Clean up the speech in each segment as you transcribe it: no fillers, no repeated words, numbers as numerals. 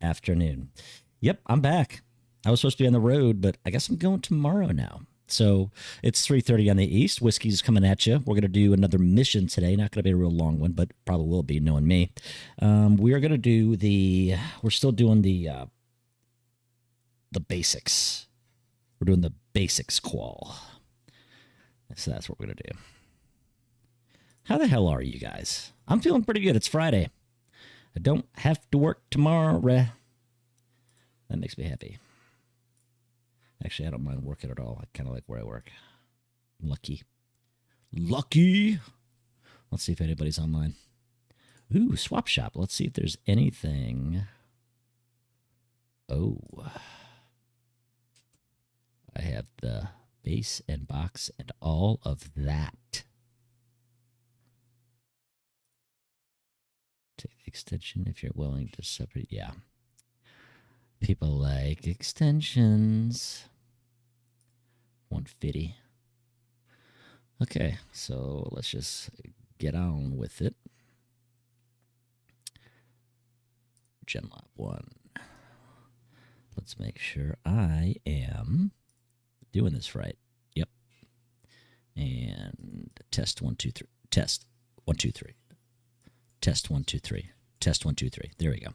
afternoon. Yep, I'm back. I was supposed to be on the road, but I guess I'm going tomorrow now. So it's 3:30 on the east. Whiskey's coming at you. We're gonna do another mission today. Not gonna be a real long one, but probably will be, knowing me. We are gonna do the. We're still doing the basics. We're doing the basics qual. So that's what we're gonna do. How the hell are you guys? I'm feeling pretty good. It's Friday. I don't have to work tomorrow. That makes me happy. Actually, I don't mind working at all. I kind of like where I work. Lucky. Lucky. Let's see if anybody's online. Ooh, swap shop. Let's see if there's anything. Oh. I have the base and box and all of that. Take the extension if you're willing to separate. Yeah. People like extensions. 150. Okay, so let's just get on with it. Genlab 1. Let's make sure I am doing this right. Yep. And test 1, 2, 3. Test 1, 2, 3. Test 1, 2, 3. Test 1, 2, 3. There we go.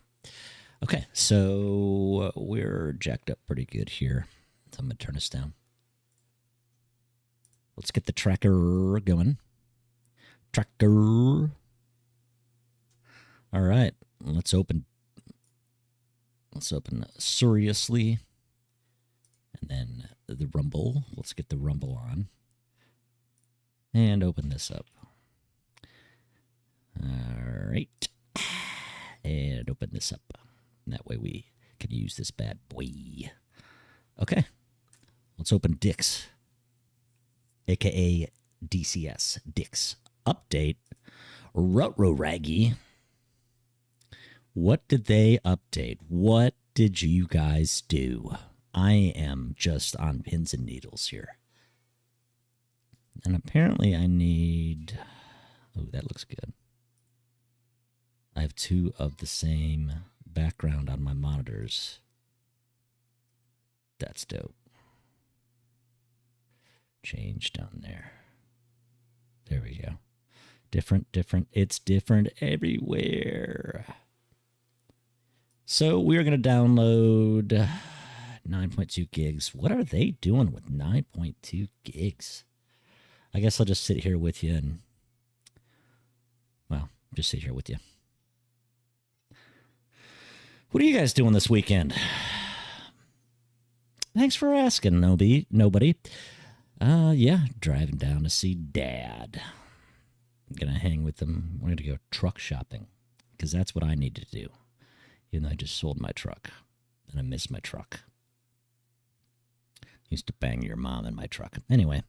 Okay, so we're jacked up pretty good here. So I'm going to turn this down. Let's get the tracker going. Tracker. All right, let's open seriously. And then the Rumble. Let's get the Rumble on. And open this up. All right. And open this up. And that way we can use this bad boy. Okay. Let's open Dix. AKA DCS. Dix. Update. Ruggy. What did they update? What did you guys do? I am just on pins and needles here. And apparently I need... Oh, that looks good. I have two of the same background on my monitors. That's dope. Change down there. There we go. Different. It's different everywhere. So we are going to download 9.2 gigs. What are they doing with 9.2 gigs? I guess I'll just sit here with you and, well, just sit here with you. What are you guys doing this weekend? Thanks for asking, nobody. Yeah, driving down to see Dad. I'm going to hang with him. We're going to go truck shopping because that's what I need to do. Even though I just sold my truck and I miss my truck. Used to bang your mom in my truck. Anyway.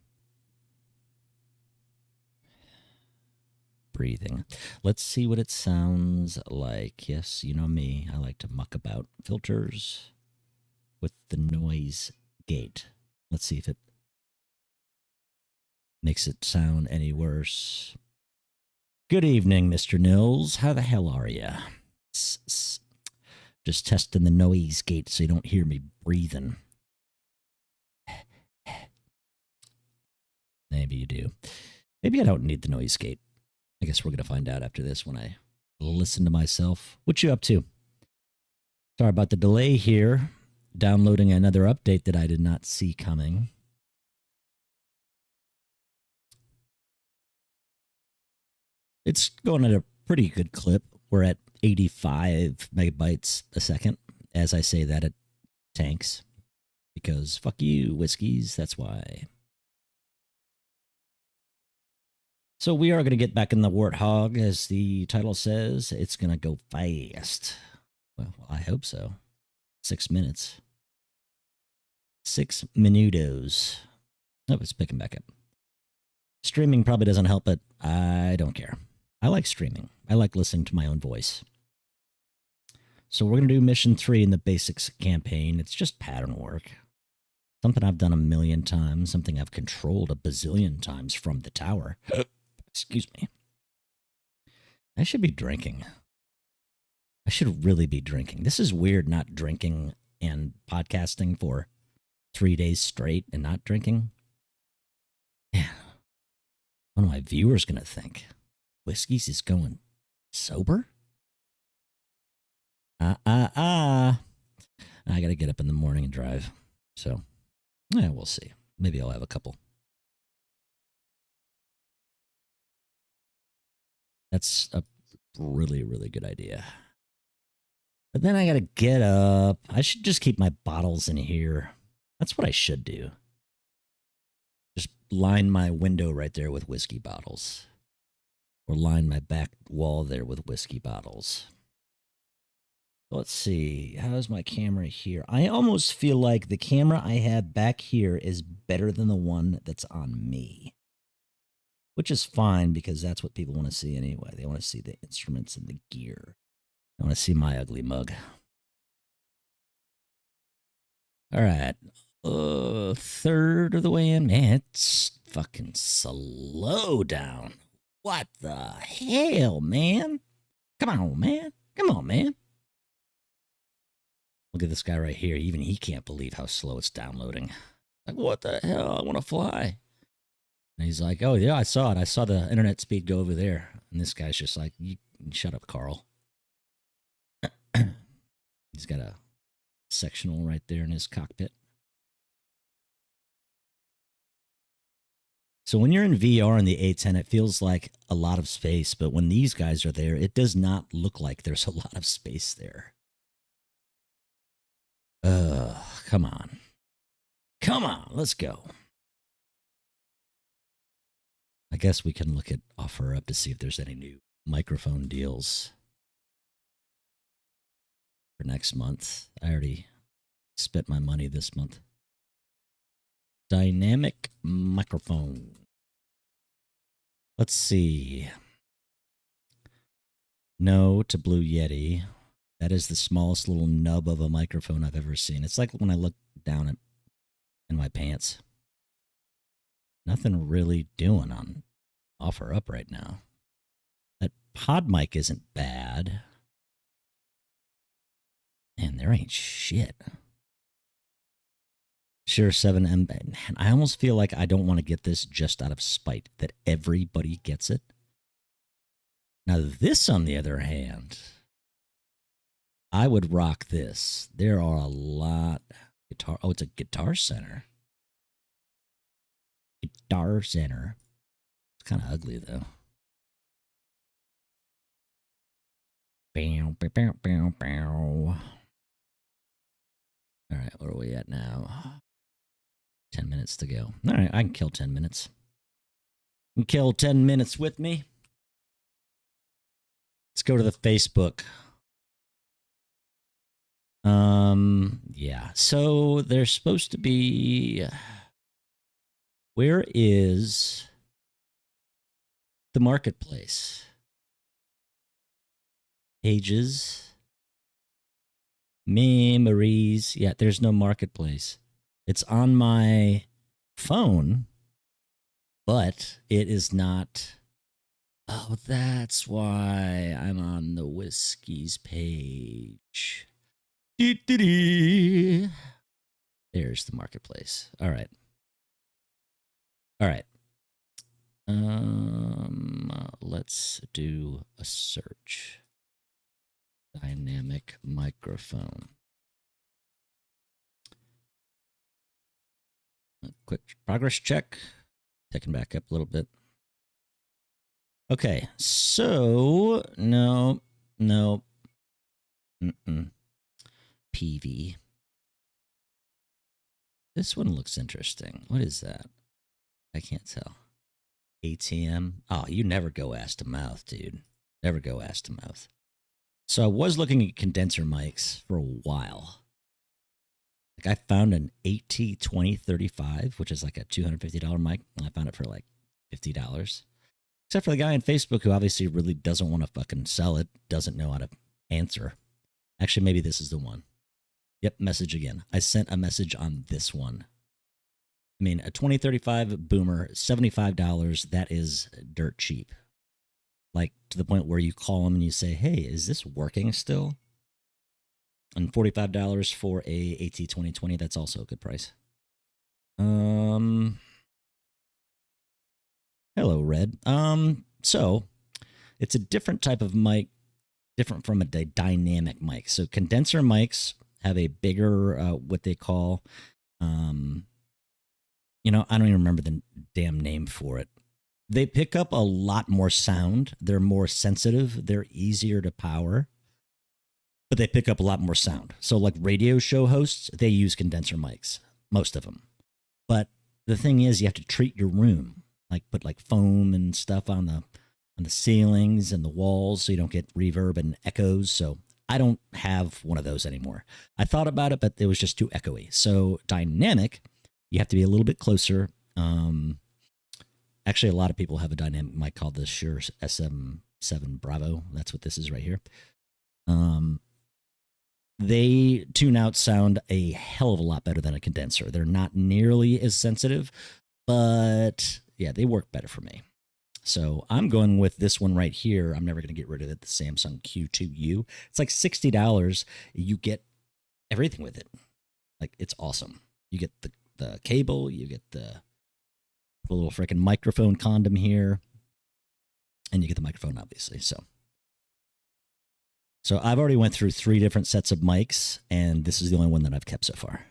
Breathing. Let's see what it sounds like. Yes, you know me. I like to muck about filters with the noise gate. Let's see if it makes it sound any worse. Good evening, Mr. Nils. How the hell are you? Just testing the noise gate so you don't hear me breathing. Maybe you do. Maybe I don't need the noise gate. I guess we're going to find out after this when I listen to myself. What you up to? Sorry about the delay here. Downloading another update that I did not see coming. It's going at a pretty good clip. We're at 85 megabytes a second. As I say that, it tanks. Because fuck you, whiskeys. That's why. So we are going to get back in the Warthog, as the title says. It's going to go fast. Well, I hope so. 6 minutes. 6 minutos. Oh, it's picking back up. Streaming probably doesn't help it. I don't care. I like streaming. I like listening to my own voice. So we're going to do mission 3 in the basics campaign. It's just pattern work. Something I've done a million times. Something I've controlled a bazillion times from the tower. Excuse me. I should be drinking. I should really be drinking. This is weird not drinking and podcasting for 3 days straight and not drinking. Man, what are my viewers going to think? Whiskey's is going sober? I got to get up in the morning and drive. So, yeah, we'll see. Maybe I'll have a couple. That's a really, really good idea. But then I got to get up. I should just keep my bottles in here. That's what I should do. Just line my window right there with whiskey bottles. Or line my back wall there with whiskey bottles. Let's see. How's my camera here? I almost feel like the camera I have back here is better than the one that's on me. Which is fine because that's what people want to see anyway. They want to see the instruments and the gear. They want to see my ugly mug. All right. Third of the way in. Man, it's fucking slow down. What the hell, man? Come on, man. Come on, man. Look at this guy right here. Even he can't believe how slow it's downloading. Like, what the hell? I want to fly. And he's like, oh, yeah, I saw it. I saw the internet speed go over there. And this guy's just like, you shut up, Carl. He's got a sectional right there in his cockpit. So when you're in VR in the A10, it feels like a lot of space. But when these guys are there, it does not look like there's a lot of space there. Come on. Come on, let's go. I guess we can look at OfferUp to see if there's any new microphone deals for next month. I already spent my money this month. Dynamic microphone. Let's see. No to Blue Yeti. That is the smallest little nub of a microphone I've ever seen. It's like when I look down in my pants. Nothing really doing on OfferUp right now. That pod mic isn't bad. Man, there ain't shit. Sure, 7M. Man, I almost feel like I don't want to get this just out of spite that everybody gets it. Now, this, on the other hand, I would rock this. There are a lot. Guitar. Oh, it's a Guitar Center. Guitar Center. It's kind of ugly, though. Bow, bow, bow, bow, bow. All right, where are we at now? 10 minutes to go. All right, I can kill 10 minutes. You can kill 10 minutes with me. Let's go to the Facebook. Yeah. So there's supposed to be. Where is the marketplace? Pages. Memories. Yeah, there's no marketplace. It's on my phone, but it is not. Oh, that's why I'm on the Whiskey's page. There's the marketplace. All right. All right. Let's do a search. Dynamic microphone. A quick progress check. Taking back up a little bit. Okay, so no. PV. This one looks interesting. What is that? I can't tell. ATM. Oh, you never go ass to mouth, dude. Never go ass to mouth. So I was looking at condenser mics for a while. Like I found an AT2035, which is like a $250 mic. And I found it for like $50. Except for the guy on Facebook who obviously really doesn't want to fucking sell it, doesn't know how to answer. Actually, maybe this is the one. Yep, message again. I sent a message on this one. I mean, a 2035 Boomer, $75, that is dirt cheap. like to the point where you call them and you say, "Hey, is this working still?" And $45 for a AT2020, that's also a good price. Hello, Red. So it's a different type of mic, different from a dynamic mic. So condenser mics have a bigger, what they call, you know, I don't even remember the damn name for it. They pick up a lot more sound. They're more sensitive. They're easier to power, but they pick up a lot more sound. So like radio show hosts, they use condenser mics, most of them. But the thing is, you have to treat your room, like put like foam and stuff on the ceilings and the walls so you don't get reverb and echoes. So I don't have one of those anymore. I thought about it, but it was just too echoey. So dynamic, you have to be a little bit closer. Actually, a lot of people have a dynamic mic called the Shure SM7 Bravo. That's what this is right here. They tune out sound a hell of a lot better than a condenser. They're not nearly as sensitive, but yeah, they work better for me. So I'm going with this one right here. I'm never going to get rid of it, the Samsung Q2U. It's like $60. You get everything with it. Like, it's awesome. You get the cable, you get the little freaking microphone condom here, and you get the microphone, obviously. So I've already went through 3 different sets of mics, and this is the only one that I've kept so far.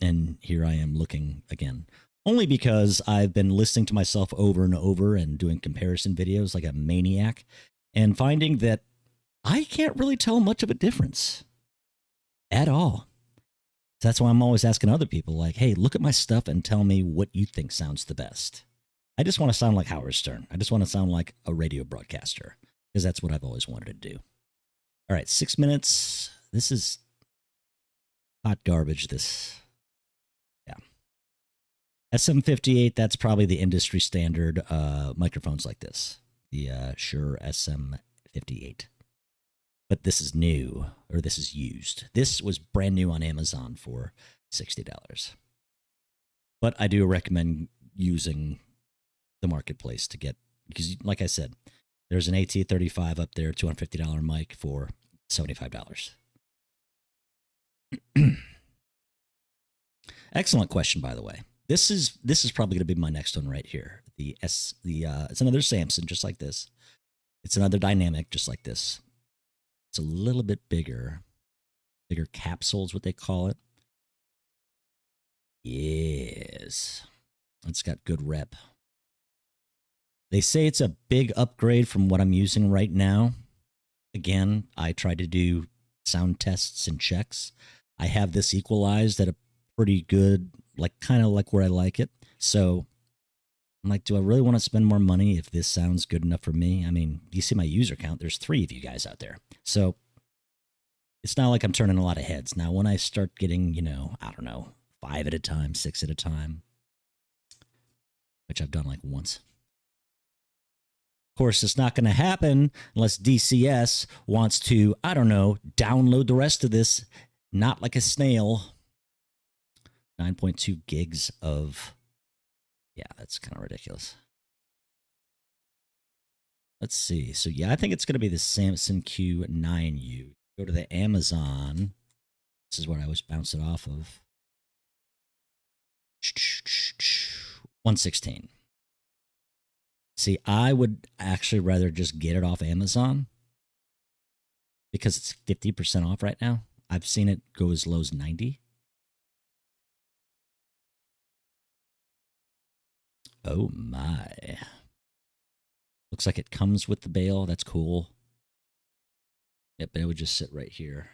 And here I am looking again, only because I've been listening to myself over and over and doing comparison videos like a maniac and finding that I can't really tell much of a difference at all. So that's why I'm always asking other people, like, hey, look at my stuff and tell me what you think sounds the best. I just want to sound like Howard Stern. I just want to sound like a radio broadcaster, because that's what I've always wanted to do. All right, 6 minutes. This is hot garbage, this. Yeah. SM58, that's probably the industry standard microphones like this. The Shure SM58. But this is new, or this is used. This was brand new on Amazon for $60. But I do recommend using the marketplace to get, because like I said, there's an AT35 up there, $250 mic for $75. Excellent question, by the way. This is probably going to be my next one right here. It's another Samson, just like this. It's another dynamic, just like this. It's a little bit bigger capsule is what they call it. Yes, it's got good rep. They say it's a big upgrade from what I'm using right now. Again, I try to do sound tests and checks. I have this equalized at a pretty good, like kind of like where I like it. So I'm like, do I really want to spend more money if this sounds good enough for me? I mean, you see my user count. There's 3 of you guys out there. So it's not like I'm turning a lot of heads. Now, when I start getting, you know, I don't know, 5 at a time, 6 at a time, which I've done like once. Of course, it's not going to happen unless DCS wants to, I don't know, download the rest of this, not like a snail. 9.2 gigs of... Yeah, that's kind of ridiculous. Let's see. So, yeah, I think it's going to be the Samson Q9U. Go to the Amazon. This is what I was bouncing off of. 116. See, I would actually rather just get it off Amazon because it's 50% off right now. I've seen it go as low as 90. Oh my. Looks like it comes with the bail. That's cool. Yep, it would just sit right here.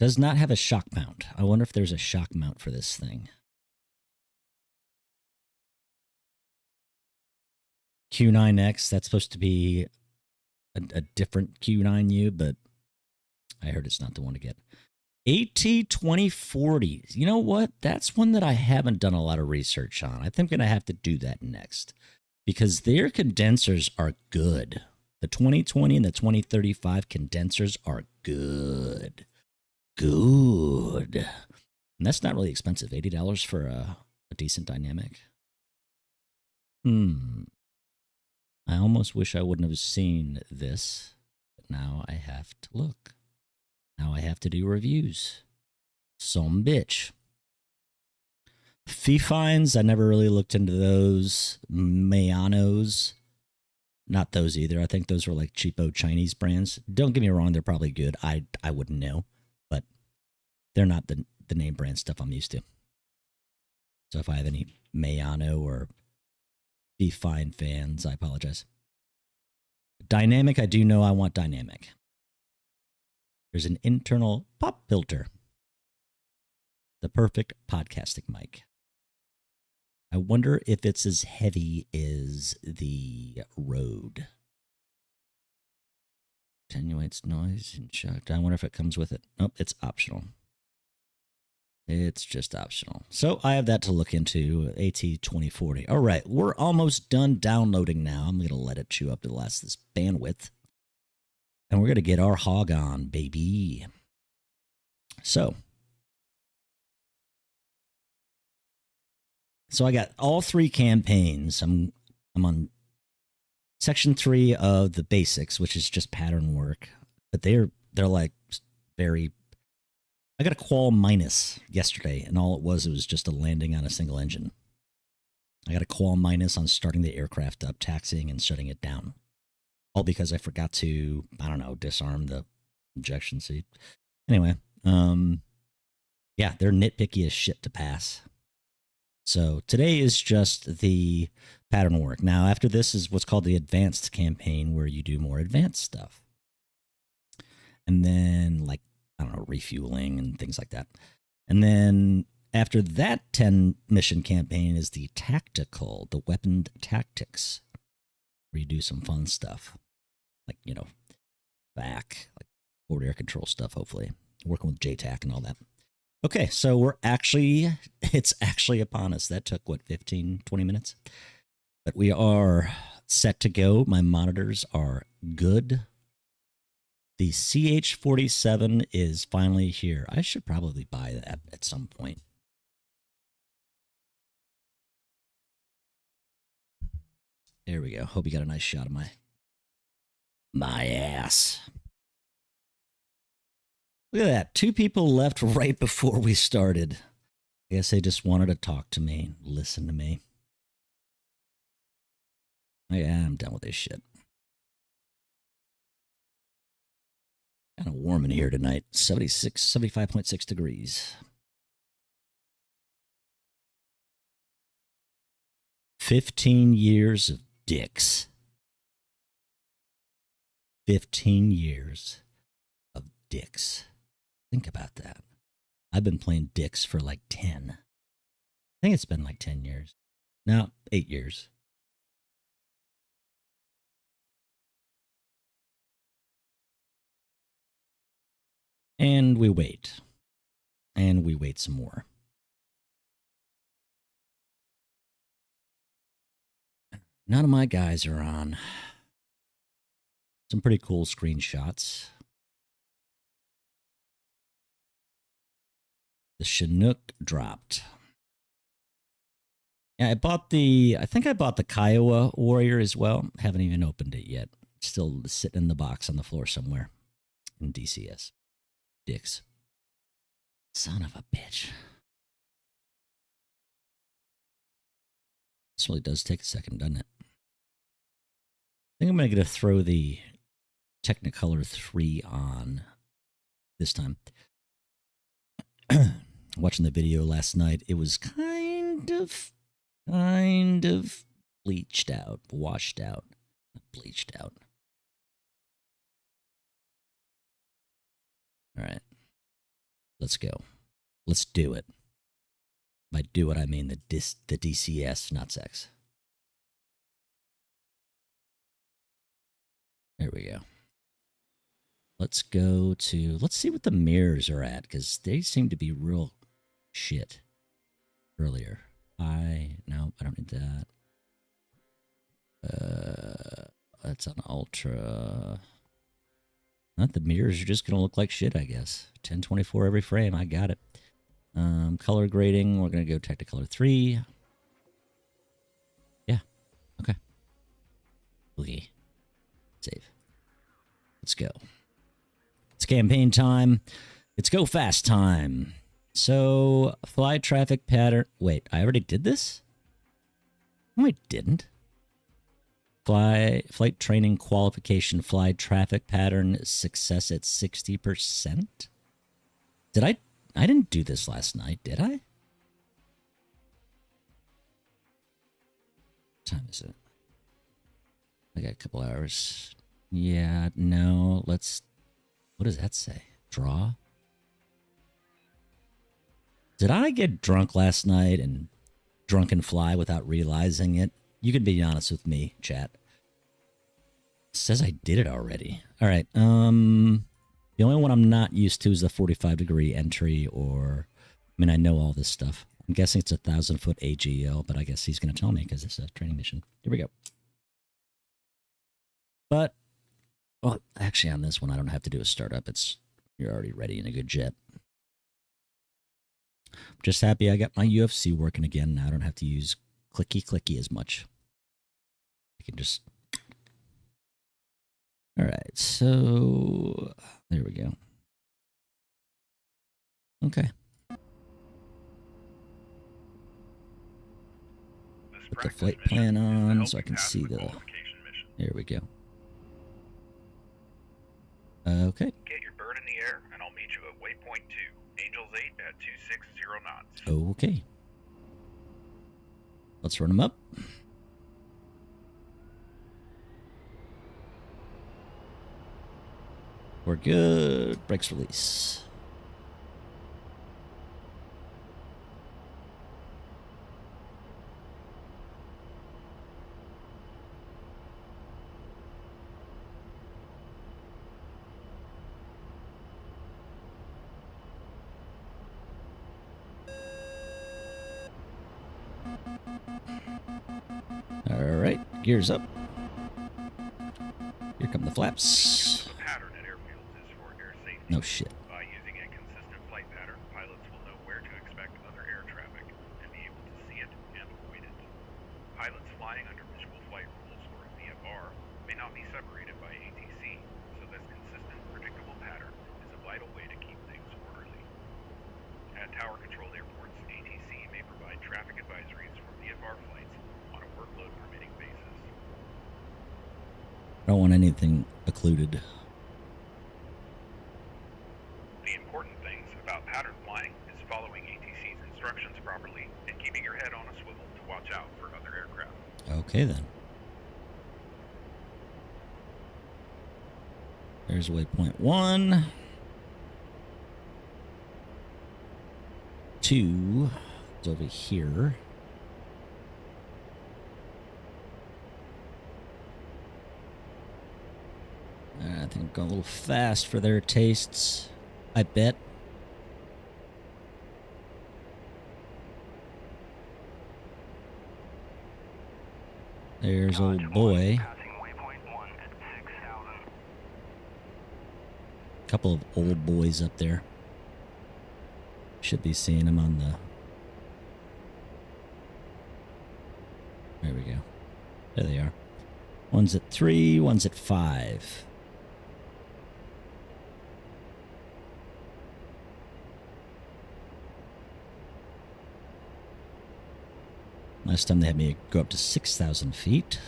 Does not have a shock mount. I wonder if there's a shock mount for this thing. Q9X, that's supposed to be a different Q9U, but I heard it's not the one to get. AT2040. You know what? That's one that I haven't done a lot of research on. I think I'm going to have to do that next because their condensers are good. The 2020 and the 2035 condensers are good. Good. And that's not really expensive. $80 for a decent dynamic. I almost wish I wouldn't have seen this, but now I have to look. Now I have to do reviews. Some bitch. Fee fines, I never really looked into those. Mayanos, not those either. I think those were like cheapo Chinese brands. Don't get me wrong, they're probably good. I wouldn't know, but they're not the name brand stuff I'm used to. So if I have any Mayano or Fee Fine fans, I apologize. Dynamic, I do know I want dynamic. There's an internal pop filter. The perfect podcasting mic. I wonder if it's as heavy as the Rode. Attenuates noise and shock. I wonder if it comes with it. Nope, it's optional. It's just optional. So I have that to look into, AT2040. All right, we're almost done downloading now. I'm going to let it chew up to the last of this bandwidth. And we're going to get our hog on, baby. So I got all 3 campaigns. I'm on section 3 of the basics, which is just pattern work. But they're like very... I got a qual minus yesterday, and all it was just a landing on a single engine. I got a qual minus on starting the aircraft up, taxiing, and shutting it down. All because I forgot to, I don't know, disarm the injection seat. Anyway, yeah, they're nitpicky as shit to pass. So today is just the pattern work. Now, after this is what's called the advanced campaign, where you do more advanced stuff. And then, like, I don't know, refueling and things like that. And then after that 10 mission campaign is the tactical, the weaponed tactics, where you do some fun stuff. Like, you know, back, like forward air control stuff, hopefully. Working with JTAC and all that. Okay, so it's actually upon us. That took, what, 15, 20 minutes? But we are set to go. My monitors are good. The CH-47 is finally here. I should probably buy that at some point. There we go. Hope you got a nice shot of my ass. Look at that. 2 people left right before we started. I guess they just wanted to talk to me, listen to me. Oh, yeah, I'm done with this shit. Kind of warm in here tonight. 75.6 degrees. 15 years of dicks. 15 years of dicks. Think about that. I've been playing dicks for like 10. I think it's been like 10 years. No, 8 years. And we wait. And we wait some more. None of my guys are on. Some pretty cool screenshots. The Chinook dropped. Yeah, I think I bought the Kiowa Warrior as well. Haven't even opened it yet. Still sitting in the box on the floor somewhere in DCS. Dicks. Son of a bitch. This really does take a second, doesn't it? I think I'm going to throw the Technicolor 3 on this time. Watching the video last night, it was kind of bleached out, washed out, bleached out. All right, let's go. Let's do it. By do it, I mean the DCS, not sex. There we go. Let's go to, let's see what the mirrors are at, because they seem to be real shit earlier. No, I don't need that. That's on ultra. Not the mirrors are just going to look like shit, I guess. 1024 every frame, I got it. Color grading, we're going to go Technicolor 3. Yeah, okay. Okay. Save. Let's go. It's campaign time. It's go fast time. So, fly traffic pattern. Wait, I already did this? No, I didn't. Flight training qualification, fly traffic pattern success at 60%? Did I didn't do this last night, did I? What time is it? I got a couple hours. Yeah, no, let's... What does that say? Draw? Did I get drunk last night and drunk and fly without realizing it? You can be honest with me, chat. It says I did it already. All right. The only one I'm not used to is the 45-degree entry, or... I mean, I know all this stuff. I'm guessing it's a 1,000-foot AGL, but I guess he's going to tell me because it's a training mission. Here we go. But, well, actually on this one, I don't have to do a startup. You're already ready in a good jet. I'm just happy I got my UFC working again. Now I don't have to use clicky as much. I can just... All right, so there we go. Okay. Put the flight plan on so I can see the... There we go. Okay. Get your bird in the air, and I'll meet you at waypoint 2, Angels 8 at 260 knots. Okay. Let's run them up. We're good. Brakes release. All right, gears up. Here come the flaps. The pattern at airfields is for air safety. No shit. By using a consistent flight pattern, pilots will know where to expect other air traffic and be able to see it and avoid it. Pilots flying under visual flight rules, or VFR, may not be separated by ATC, so this consistent, predictable pattern is a vital way to keep things orderly. At tower-controlled airports, ATC may provide traffic advisories for VFR flights on a workload permitting basis. I don't want anything occluded. The important things about pattern flying is following ATC's instructions properly and keeping your head on a swivel to watch out for other aircraft. Okay then. There's waypoint 1. 2 is over here. I think I'm going a little fast for their tastes, I bet. There's old boy. Couple of old boys up there. Should be seeing them on the... There we go. There they are. One's at 3, one's at 5. Last time they had me go up to 6,000 feet.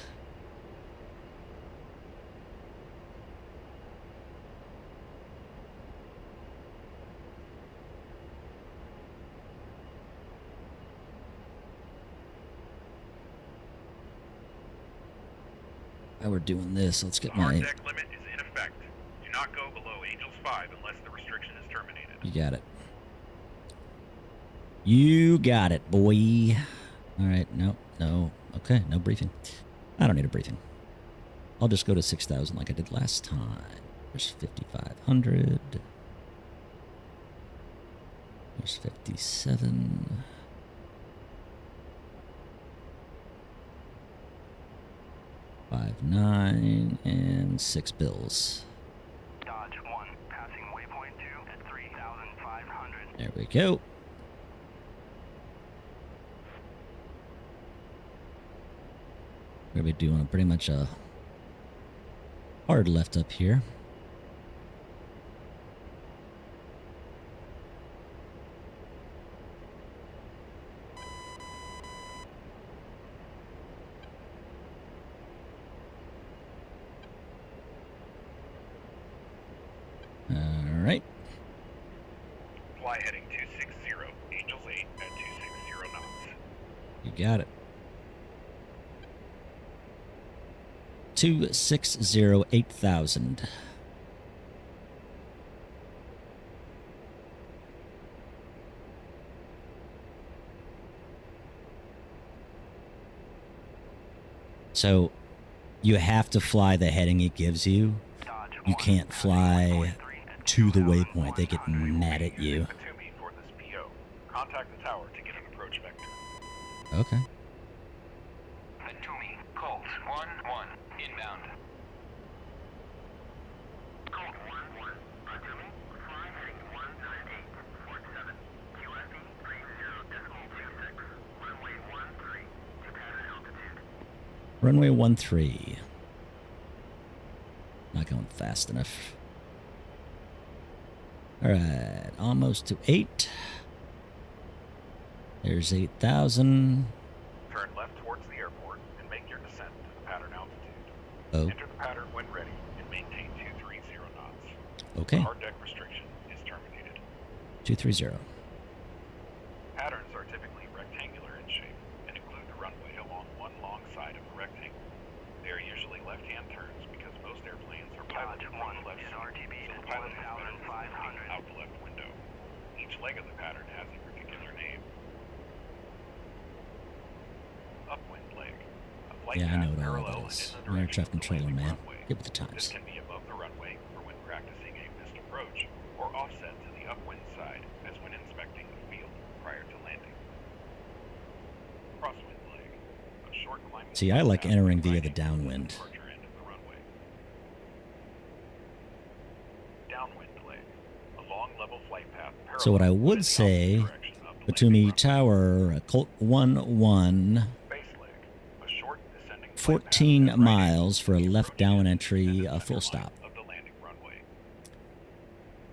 While we're doing this, let's get my... The hard deck limit is in effect. Do not go below Angels 5 unless the restriction is terminated. You got it. You got it, boy. All right, no. Okay, no briefing. I don't need a briefing. I'll just go to 6,000 like I did last time. There's 5,500. There's 57. Five, 9, and 6 bills. Dodge 1, passing waypoint 2 at 3,500. There we go. We're going to be doing pretty much a Hard left up here. Alright. Fly heading 260, Angels 8 at 260 knots. You got it. 260, 8,000. So you have to fly the heading it gives you. You can't fly to the waypoint. They get mad at you. For this PO. Contact the tower to get an approach vector. Okay. Atumi, Colt 1-1, inbound. Colt 1-1, Atumi, fly heading 198.47, QFE 30.26, runway 13 to pattern altitude. Runway 13. Not going fast enough. Alright, almost to 8. There's 8,000. Turn left towards the airport and make your descent to the pattern altitude. Oh, Enter the pattern when ready and maintain 230 knots. okay. Hard deck restriction is terminated. 230. Patterns are typically rectangular in shape and include the runway along one long side of the rectangle. They are usually left-hand turns because most airplanes are piloted from the left side, so the pilot has better visibility out the left window. Each leg of the pattern has a particular name. Upwind leg. A flight Yeah, I know path what all parallel that and is. in the You're an air direction traffic of the controller, landing man. runway. Get with the This times. can be above the runway for when practicing a missed approach, or offset to the upwind side as when inspecting the field prior to landing. Crosswind leg. A short climbing See, I like path entering via running the downwind. departure end of the runway. Downwind leg. A long level flight path So what I parallel would in the say, opposite direction of the Batumi landing runway. Tower, Colt 1-1, Base leg. A short descending flight 14 path at right miles for a angles to the left approach down end entry, and the a full center line stop. of the landing runway.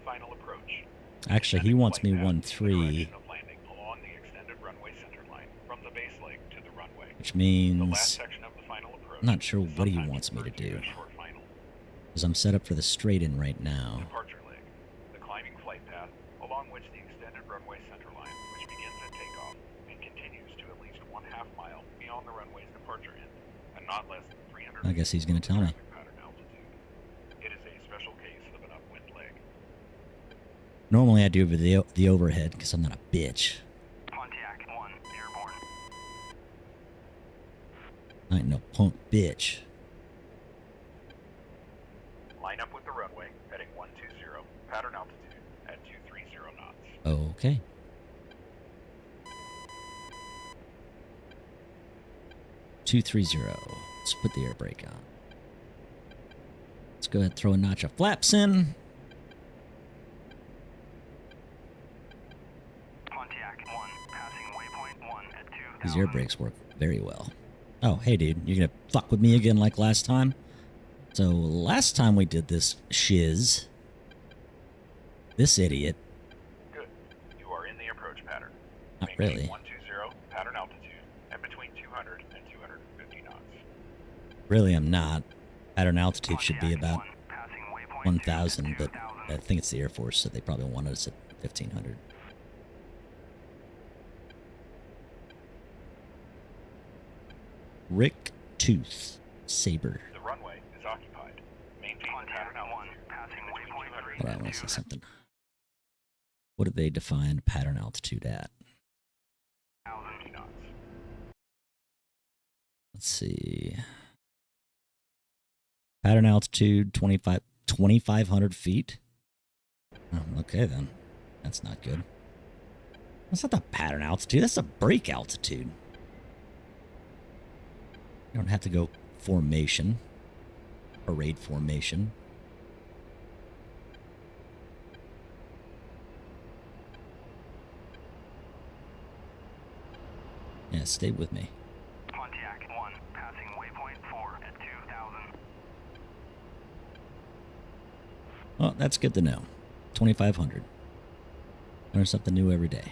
Final approach. Actually, he Descending wants flight me path in the 1-3, direction of landing along the extended runway center line from the base leg to the runway. which The last means section of the final approach. I'm not sure is what he sometimes wants me to referred to do, as short final. because I'm set up for the straight in right now. Departure leg. The climbing flight path along which the extended runway center line, which begins at takeoff and continues to at least 1/2 mile beyond the runway's departure end, and not less than 300 I guess he's going to tell me. traffic pattern altitude. It is a special case of an upwind leg. Normally I do the overhead because I'm not a bitch. Pontiac 1, airborne. I ain't no punk bitch. Line up with the runway, heading 120, pattern altitude at 230 knots. Okay. Let's put the air brake on. Let's go ahead and throw a notch of flaps in. Pontiac 1, passing waypoint 1 at 2,000. These air brakes work very well. Oh, hey dude, you're gonna fuck with me again like last time? So last time we did this shiz, this idiot, Good. You are in the approach pattern. not Maintain really, 120, pattern altitude at between 200 and 250 knots. really I'm not. Pattern altitude should be Pontiac about 1, passing waypoint 1,000, but 2,000. I think it's the Air Force, so they probably wanted us at 1,500. Rick Tooth Saber. The runway is occupied. Maintain the Pontiac pattern 1, altitude passing at between waypoint 200 Hold on, I at want to say 2,000. something. What did they define pattern altitude at? 50 knots. Let's see. Pattern altitude 2,500 feet. Oh, okay then. That's not good. That's not the pattern altitude. That's the brake altitude. You don't have to go formation. Parade formation. Yeah, stay with me. Pontiac 1, passing waypoint 4 at 2,000. That's good to know. 2,500. Learn something new every day.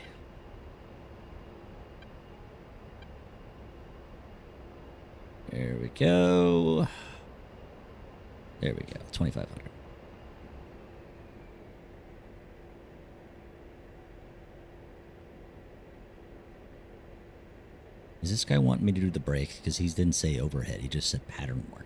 There we go. There we go. 2,500. Does this guy want me to do the brake? Because he didn't say overhead. He just said pattern work.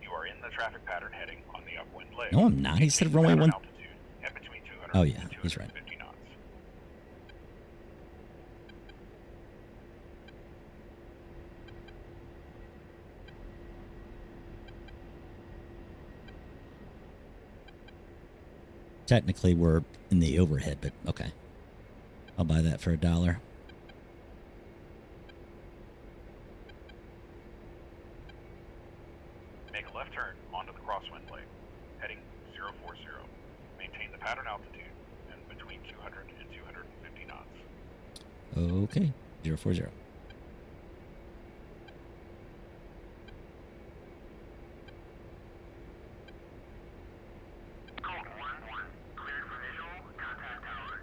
You are in the traffic pattern heading on the upwind leg. No, I'm not. He said runway Pattern 1. altitude at between 200 Oh, yeah. and He's right. 250 knots. Technically, we're in the overhead, but okay. I'll buy that for $1. Make a left turn onto the crosswind leg, heading 040. Maintain the pattern altitude and between 200 and 250 knots. Okay. 040. Colt 1-1. Cleared for visual. Contact tower.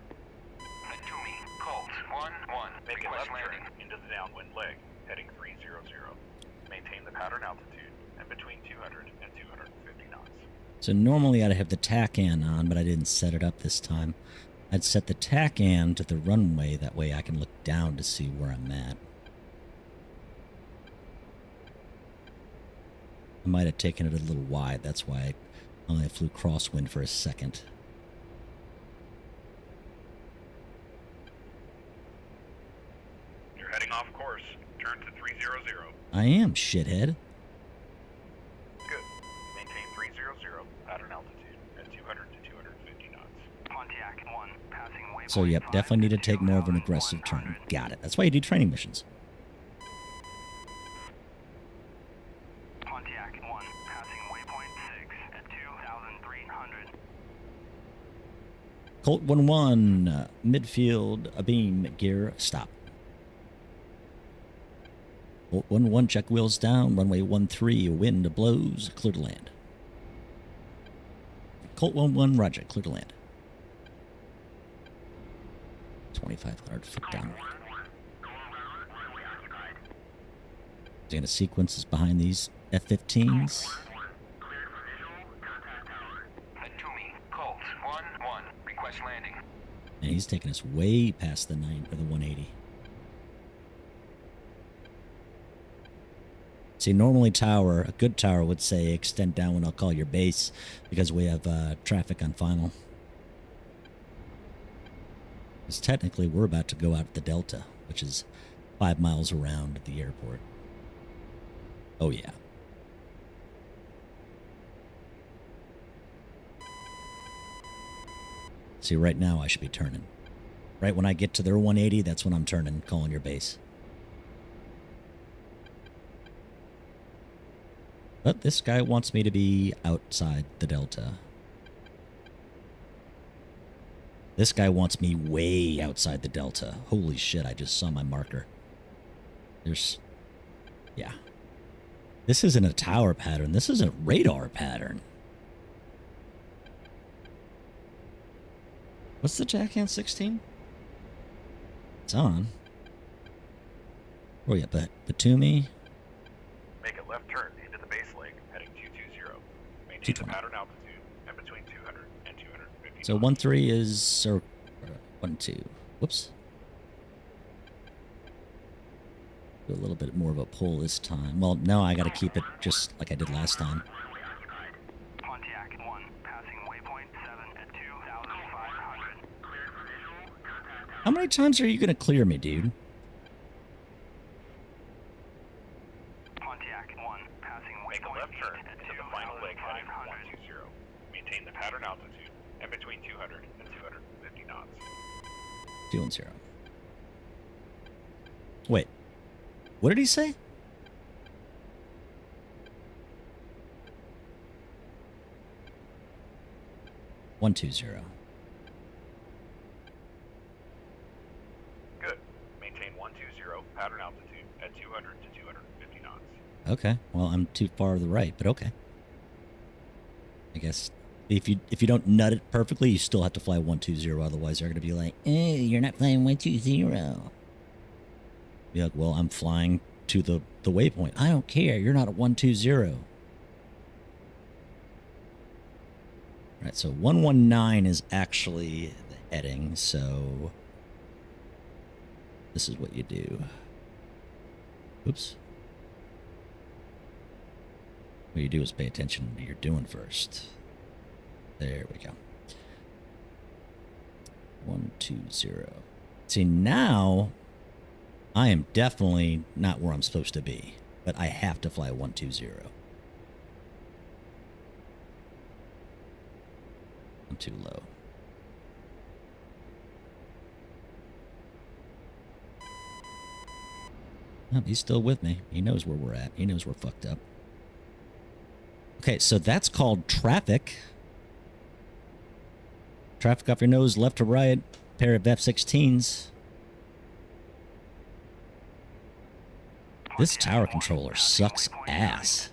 To me. Colt 1-1. Make a Request left landing. turn into the downwind leg, heading 300. Maintain the pattern altitude and between 200 and 250 knots. So normally I'd have the TACAN on, but I didn't set it up this time. I'd set the TACAN to the runway. That way I can look down to see where I'm at. I might have taken it a little wide. That's why I only flew crosswind for a second. You're heading off course. Turn to 300. I am, shithead. Good. Maintain 300 pattern altitude at 200 to 250 knots. Pontiac 1. Passing waypoint. So, yep, 5 definitely need to at take more of an aggressive turn. 2,100. Got it. That's why you do training missions. Pontiac 1. Passing waypoint 6 at 2,300. Colt 1-1, midfield, a beam, gear, stop. Colt 1-1, check wheels down, runway 13, wind blows, clear to land. Colt 1-1, roger, clear to land. 2,500 foot down. He's going to sequences behind these F-15s. Cleared for visual. Contact tower. To me. Colt 1-1. Request landing. And he's taking us way past the 180. See, normally a good tower would say extend down when I'll call your base because we have traffic on final. Because technically we're about to go out the Delta, which is 5 miles around the airport. Oh, yeah. See, right now I should be turning. Right when I get to their 180, that's when I'm turning, calling your base. But this guy wants me to be outside the Delta. This guy wants me way outside the Delta. Holy shit, I just saw my marker. Yeah. This isn't a tower pattern. This is a radar pattern. What's the Jackhand 16? It's on. Oh yeah, but Batumi. Make a left turn into the base leg, heading 220. Maintain the 220. pattern altitude and between 200 and 250 So knots. 1-3 is, or 1-2. Whoops. Do a little bit more of a pull this time. Well, no, I got to keep it just like I did last time. Runway occupied. Pontiac 1. Passing waypoint 7 at 2,500. Cleared for visual. Contact tower. How many times are you going to clear me, dude? Pontiac 1. Passing Make a waypoint left turn 8 at into the final leg, heading 2,500. 120. Maintain the pattern altitude and between 200 and 250 knots. 2-0. Wait. What did he say? $120. pattern altitude at 200 to 250 knots. Okay. Well, I'm too far to the right, but okay. I guess if you don't nut it perfectly, you still have to fly 120. Otherwise, they're going to be like, "Eh, you're not flying 120." Be like, "Well, I'm flying to the waypoint. I don't care. You're not at 120." All right. So 119 is actually the heading. So this is what you do. Oops. What you do is pay attention to what you're doing first. There we go. 120. See, now I am definitely not where I'm supposed to be, but I have to fly 120. I'm too low. Oh, he's still with me. He knows where we're at. He knows we're fucked up. Okay, so that's called traffic. Traffic off your nose, left to right. Pair of F-16s. This tower controller sucks ass.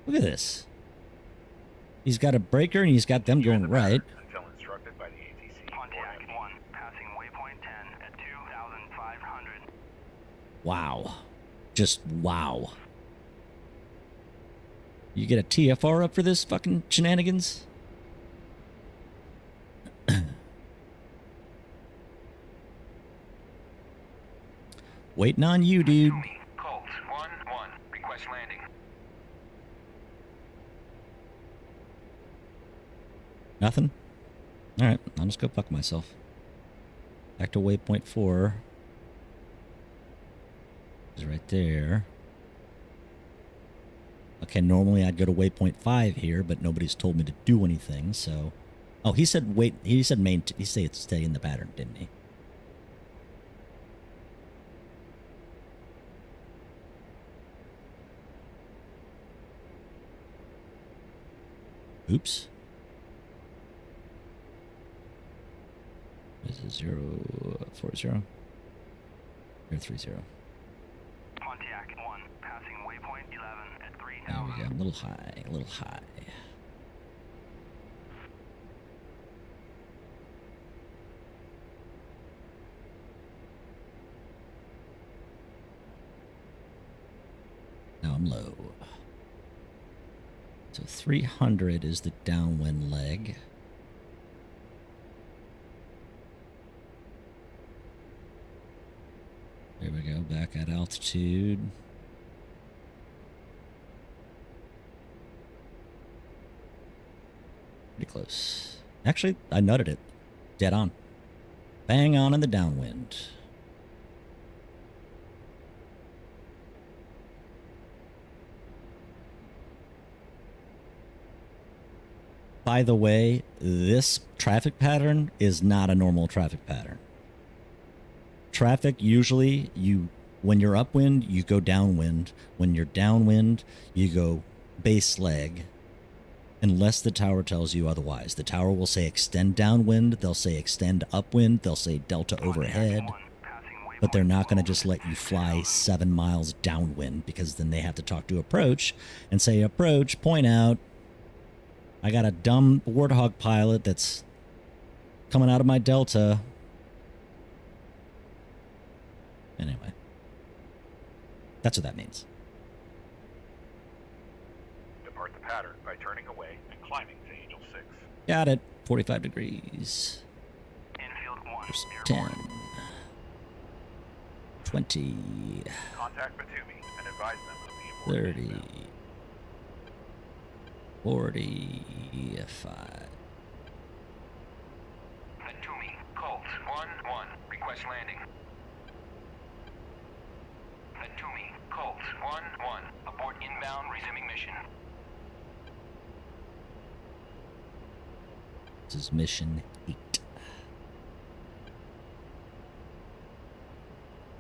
Look at this. He's got a breaker and he's got them going right. Until instructed by the ATC. Pontiac 1, passing waypoint 10 at 2,500. Wow. Just wow. You get a TFR up for this fucking shenanigans? Waiting on you, dude. Colt 1-1, request landing. Nothing? Alright, I'll just go fuck myself. Back to waypoint 4. Is right there. Okay, normally I'd go to waypoint 5 here, but nobody's told me to do anything, so... Oh, he said wait, he said stay in the pattern, didn't he? Oops. Is it 040? 030. Pontiac 1, passing waypoint 11 at 3,000. There we go. A little high, a little high. Now I'm low. So 300 is the downwind leg. There we go, back at altitude. Pretty close. Actually, I nutted it. Dead on. Bang on in the downwind. By the way, this traffic pattern is not a normal traffic pattern. Traffic, usually, when you're upwind, you go downwind. When you're downwind, you go base leg. Unless the tower tells you otherwise. The tower will say extend downwind, they'll say extend upwind, they'll say delta overhead. But they're not going to just let you fly 7 miles downwind, because then they have to talk to approach and say, approach, point out. I got a dumb Warthog pilot that's coming out of my delta. Anyway. That's what that means. Depart the pattern by turning away and climbing to Angel 6. Got it. 45 degrees. Infield 1, 10. 20. Contact Batumi and advise them of the aborted 30. email. 45. Batumi, Colt 1-1, request landing. Batumi, Colt 1-1, abort inbound, resuming mission. This is mission 8.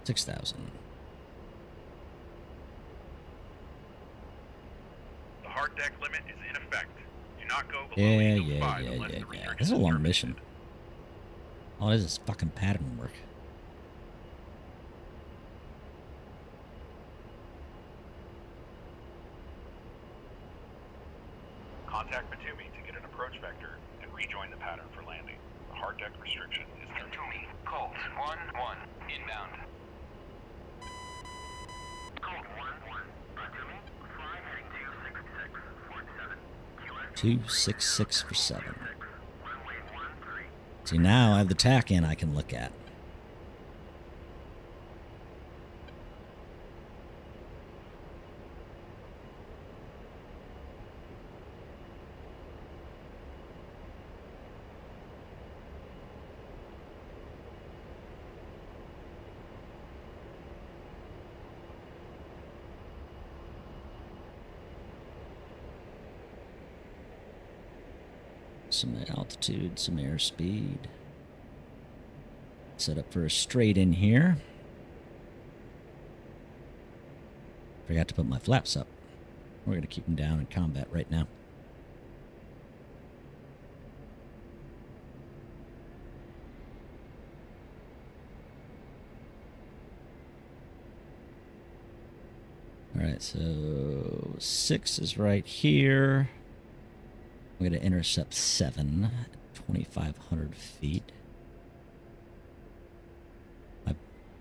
6,000. The hard deck limit is in effect. Do not go below Yeah, Angle yeah, 5 yeah, unless yeah, the yeah. research This is a long terminated. mission. All it is fucking pattern work. Contact Batumi to get an approach vector and rejoin the pattern for landing. The hard deck restriction is terminated. Batumi, Colt 1-1, inbound. Colt 1-1, Batumi, fly heading 266 266 47. for 7. Runway 13. See, now I have the tack in I can look at. Some altitude, some airspeed. Set up for a straight in here. Forgot to put my flaps up. We're going to keep them down in combat right now. Alright, so 6 is right here. I'm going to intercept 7 at 2,500 feet. My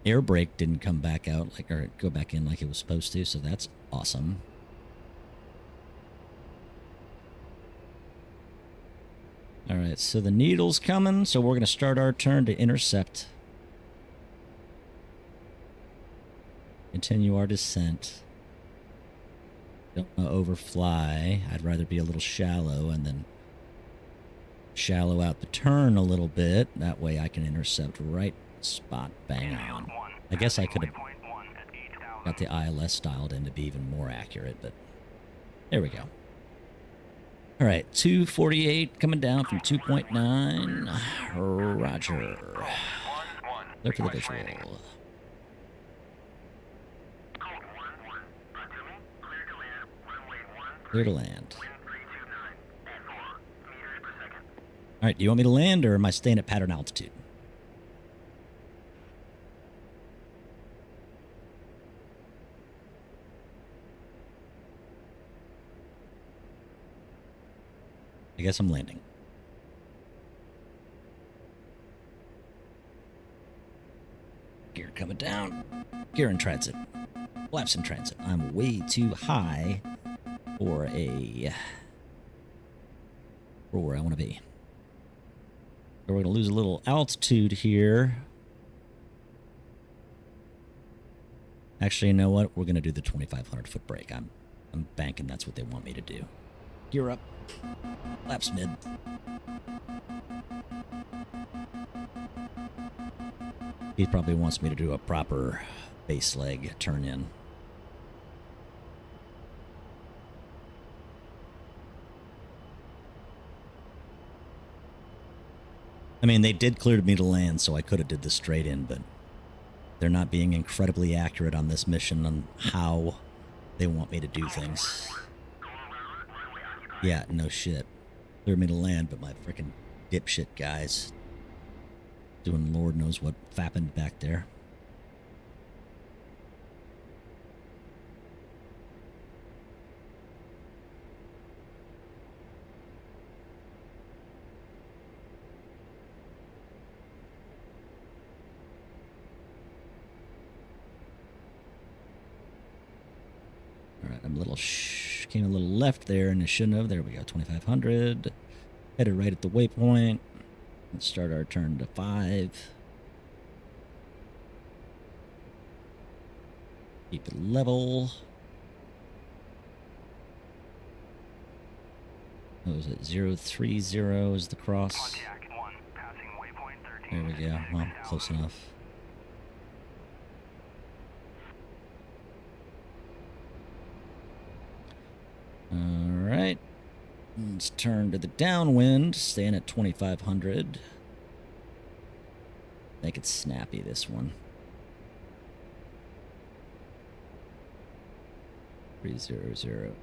air brake didn't come back out, or go back in like it was supposed to, so that's awesome. Alright, so the needle's coming, so we're going to start our turn to intercept. Continue our descent. Don't want to overfly. I'd rather be a little shallow and then shallow out the turn a little bit. That way I can intercept right spot bang on. I guess I could have got the ILS dialed in to be even more accurate, but there we go. All right, 248 coming down from 2.9. Roger. There for the visual. Clear to land. All right, do you want me to land or am I staying at pattern altitude? I guess I'm landing. Gear coming down. Gear in transit. Flaps in transit. I'm way too high for where I want to be. So we're going to lose a little altitude here. Actually, you know what? We're going to do the 2,500 foot break. I'm banking that's what they want me to do. Gear up. Flaps mid. He probably wants me to do a proper base leg turn in. I mean, they did clear me to land, so I could have did this straight in, but they're not being incredibly accurate on this mission on how they want me to do things. Yeah, no shit. Cleared me to land, but my freaking dipshit guys doing Lord knows what fapping back there. Alright, I'm a little came a little left there and I shouldn't have. There we go, 2,500. Headed right at the waypoint. Let's start our turn to 5. Keep it level. What was it? 030 is the cross. There we go. Well, close enough. Alright. Let's turn to the downwind, staying at 2,500. Make it snappy, this one. 300.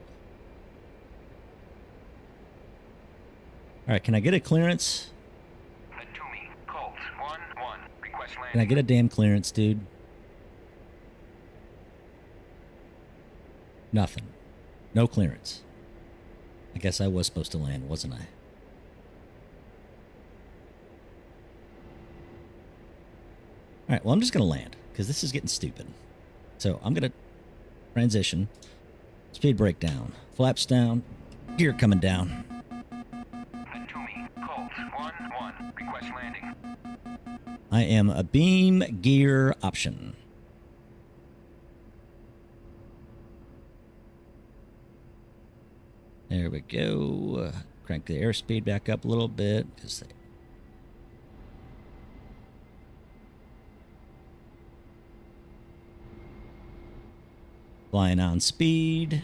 All right, can I get a clearance? Natumi, Colt, 1-1. Request Can I landing. get a damn clearance, dude? Nothing. No clearance. I guess I was supposed to land, wasn't I? All right, well, I'm just going to land because this is getting stupid. So I'm going to transition. Speed brake down. Flaps down. Gear coming down. Natumi, Colt, 1-1. Request landing. I am a beam gear option. There we go. Crank the airspeed back up a little bit. Flying on speed.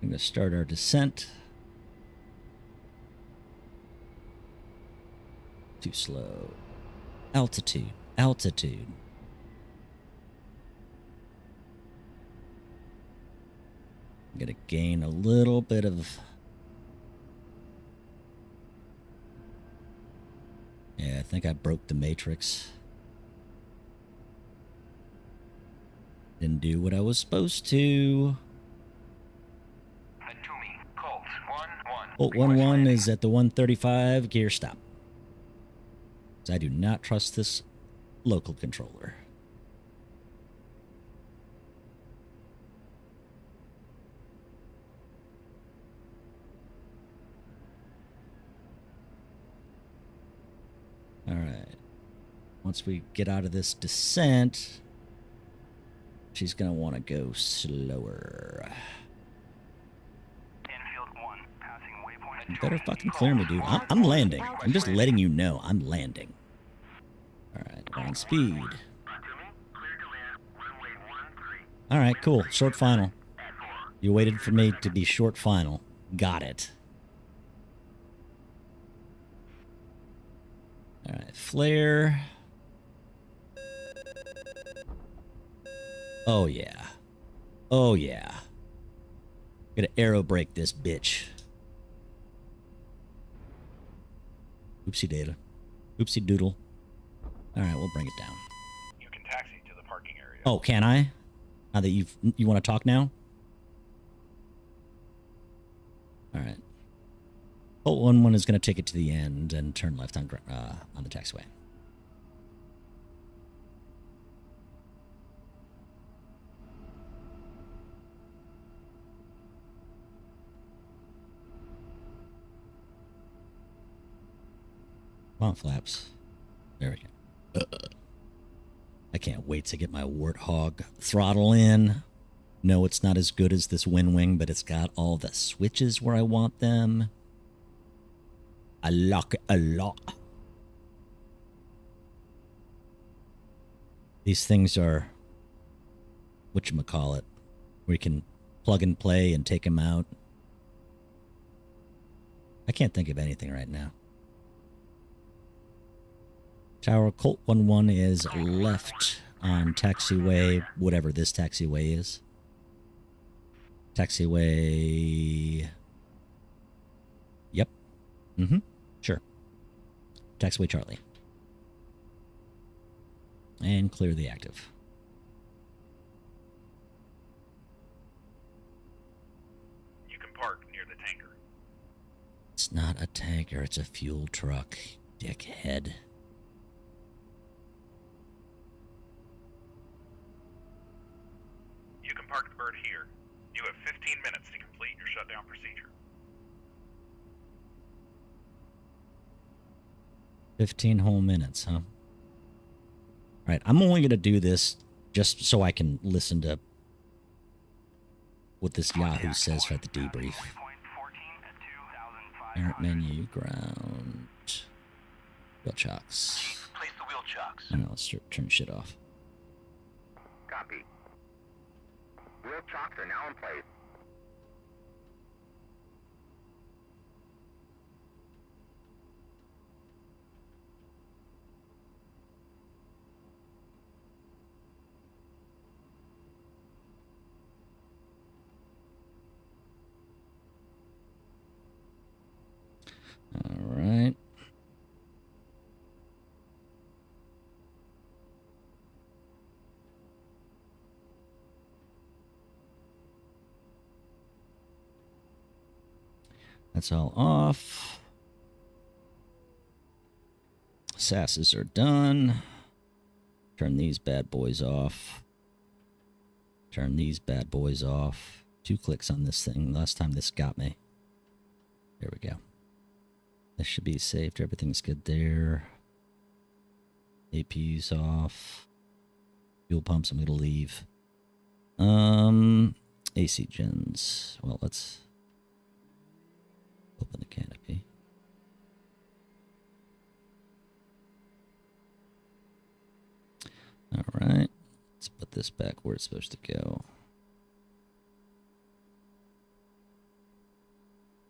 I'm going to start our descent. Too slow. Altitude. Altitude. I'm going to gain a little bit of... Yeah, I think I broke the matrix. Didn't do what I was supposed to. Natumi, Colt, 1-1. Bolt 1-1 is at the 135. Gear stop. I do not trust this local controller. All right. Once we get out of this descent, she's going to want to go slower. Infield 1, passing waypoint. You better fucking clear me, dude. I'm landing. I'm just letting you know I'm landing. All right, on speed. Natumi, clear to land, runway 13. All right, cool. Short final. You waited for me to be short final. Got it. All right, flare. Oh, yeah. Oh, yeah. Gonna aero brake this bitch. Oopsie data. Oopsie doodle. All right, we'll bring it down. You can taxi to the parking area. Oh, can I? Now that you want to talk now? All right. Bolt 1-1 is going to take it to the end and turn left on the taxiway. Come on, flaps. There we go. I can't wait to get my Warthog throttle in. No, it's not as good as this Wind Wing, but it's got all the switches where I want them. I like it a lot. These things are, whatchamacallit, where you can plug and play and take them out. I can't think of anything right now. Tower Colt 1-1 is left on taxiway, whatever this taxiway is. Taxiway... Yep. Mm-hmm. Sure. Taxiway Charlie. And clear the active. You can park near the tanker. It's not a tanker, it's a fuel truck, dickhead. You can park the bird here. You have 15 minutes to complete your shutdown procedure. 15 whole minutes, huh? All right, I'm only going to do this just so I can listen to what this Yahoo says for the debrief. Parent menu, ground, wheel chocks. Place the wheel chocks. I don't know, let's turn shit off. Copy. Wheel chocks are now in place. That's all off. Sasses are done. Turn these bad boys off. Turn these bad boys off. 2 clicks on this thing. Last time this got me. There we go. This should be saved. Everything's good there. APU's off. Fuel pumps, I'm going to leave. AC gens. Well, let's open the canopy. All right. Let's put this back where it's supposed to go.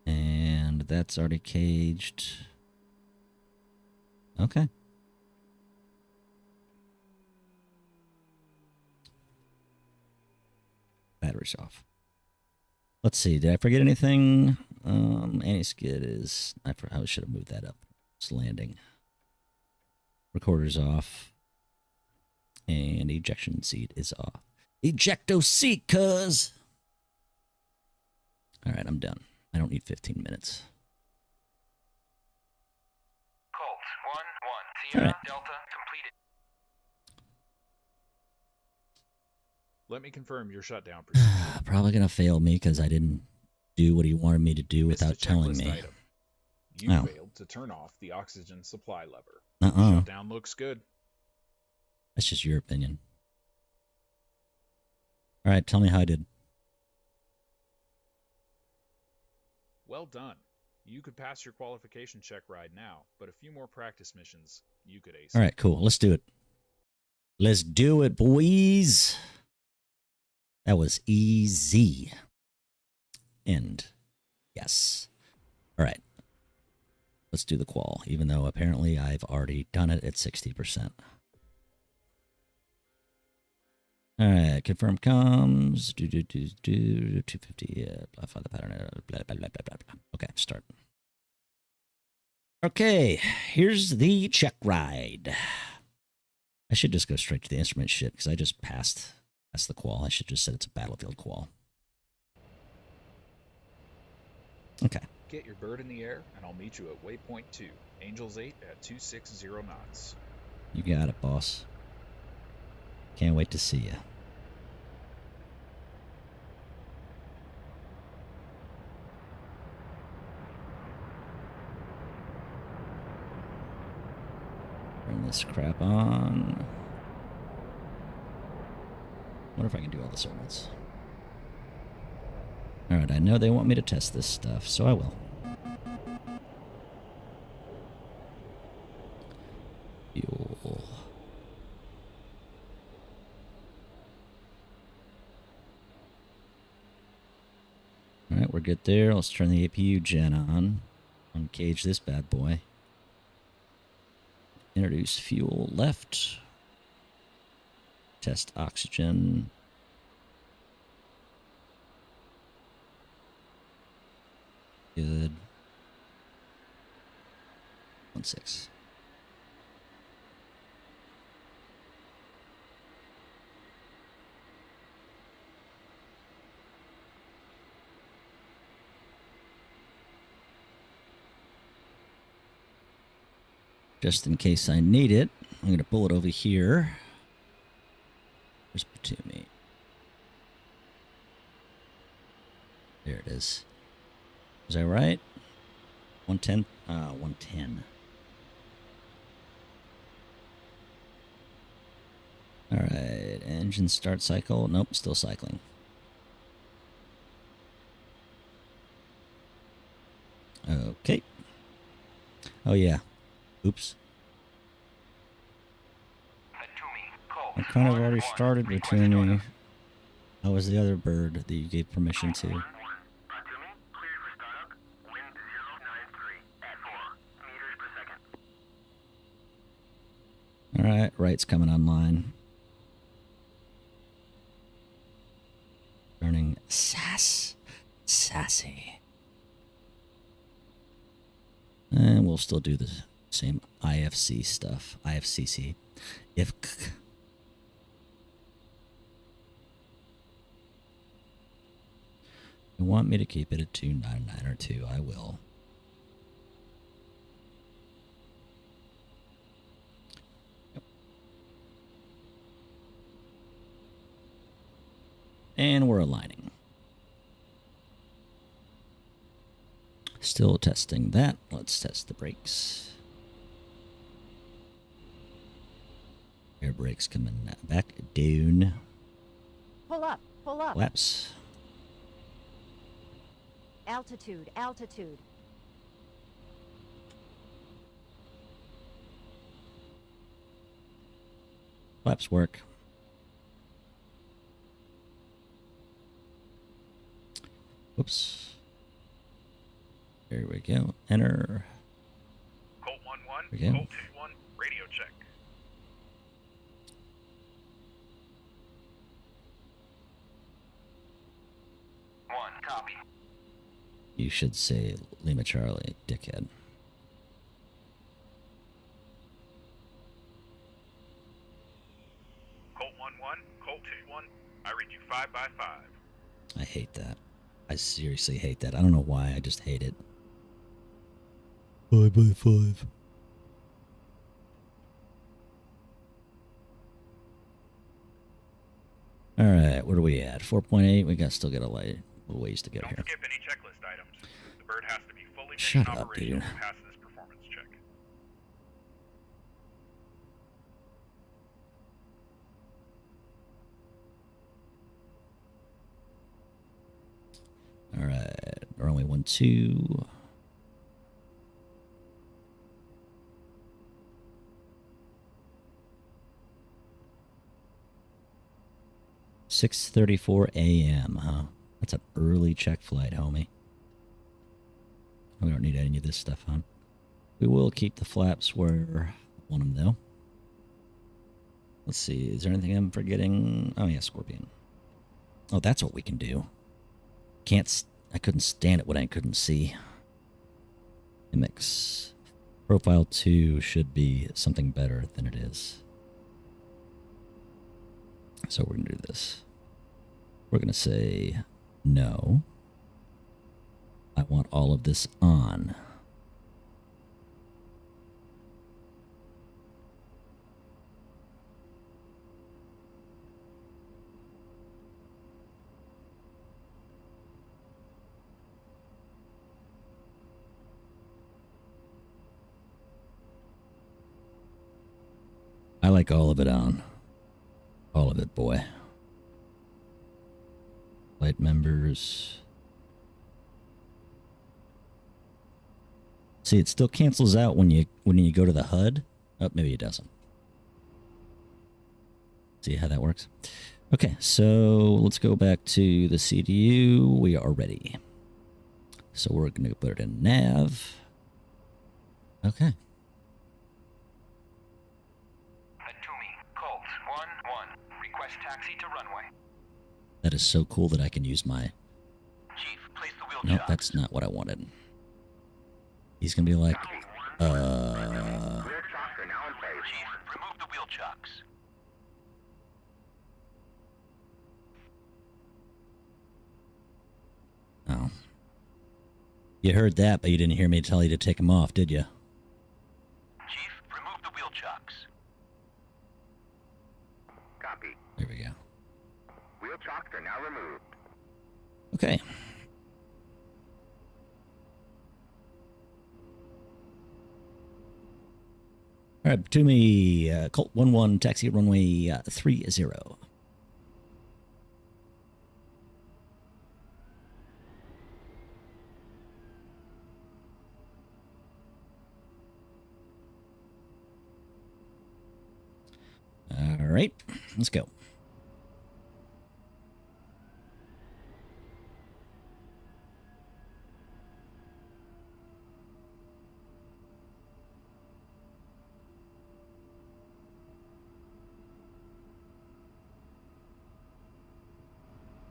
And that's already caged. Okay. Batteries off. Let's see. Did I forget anything? Anti-skid is... I should have moved that up. It's landing. Recorder's off. And ejection seat is off. Ejecto seat, cuz! Alright, I'm done. I don't need 15 minutes. Colt 1-1. Sierra Delta completed. Let me confirm your shutdown procedure. Probably gonna fail me because I didn't do what he wanted me to do Missed a without telling checklist me. item. You Oh. failed to turn off the oxygen supply lever. Uh-uh. Shutdown looks good. That's just your opinion. Alright, tell me how I did. Well done. You could pass your qualification check ride now, but a few more practice missions, you could ace. Alright, cool. Let's do it. Let's do it, boys. That was easy. End. Yes. Alright. Let's do the qual, even though apparently I've already done it at 60%. Alright, confirm comms. 250. Find the pattern. Blah, blah, blah, blah, blah, blah. Okay, start. Okay, here's the check ride. I should just go straight to the instrument shit because I just passed the qual. I should just said it's a battlefield qual. Okay. Get your bird in the air, and I'll meet you at waypoint 2, Angels 8 at 260 knots. You got it, boss. Can't wait to see you. Turn this crap on. Wonder if I can do all this at once. Alright, I know they want me to test this stuff, so I will. Fuel. Alright, we're good there. Let's turn the APU gen on. Uncage this bad boy. Introduce fuel left. Test oxygen. Good. 1.6. Just in case I need it, I'm going to pull it over here. Where's Batumi? There it is. Was I right? 110? 110. Alright, engine start cycle. Nope, still cycling. Okay. Oh yeah. Oops. I kind of already started between me. How was the other bird that you gave permission to? Alright, right's coming online. Turning sassy. And we'll still do the same IFC stuff. IFCC. If You want me to keep it at 299 or 2? I will. Yep. And we're aligning. Still testing that. Let's test the brakes. Air brakes coming back down. Pull up, pull up. Flaps. Altitude, altitude. Flaps work. Oops. There we go. Enter. Colt 1-1, There we go. Colt 2-1, radio check. One, copy. You should say Lima Charlie, dickhead. Colt 1-1, Colt 2-1, I read you 5 by 5. I hate that. I seriously hate that. I don't know why. I just hate it. 5 by 5. All right, where are we at? 4.8. We still got a little ways to go Don't here. skip any checklist items. The bird has to be fully Shut mission up, operational dude. to pass this performance check. All right, runway 12. $6:34 a.m., huh? That's an early check flight, homie. We don't need any of this stuff on. We will keep the flaps where I want them, though. Let's see. Is there anything I'm forgetting? Oh, yeah, Scorpion. Oh, that's what we can do. I couldn't stand it when I couldn't see. MX. Profile 2 should be something better than it is. So we're going to do this. We're going to say no. I want all of this on. I like all of it on. All of it, boy. Flight members. See, it still cancels out when you go to the HUD. Oh, maybe it doesn't. See how that works? Okay, so let's go back to the CDU. We are ready. So we're going to put it in nav. Okay. Atumi, Colt 1-1. Request taxi to runway. That is so cool that I can use my... Chief, place the wheel Nope, chuck. that's not what I wanted. He's going to be like, Rear shocks are now in place. Chief, remove the wheel chucks. Oh. You heard that, but you didn't hear me tell you to take them off, did you? Chief, remove the wheel chucks. Copy. There we go. Wheel chocks are now removed. Okay. All right, to me, Colt 1-1, taxi runway 30. All right, let's go.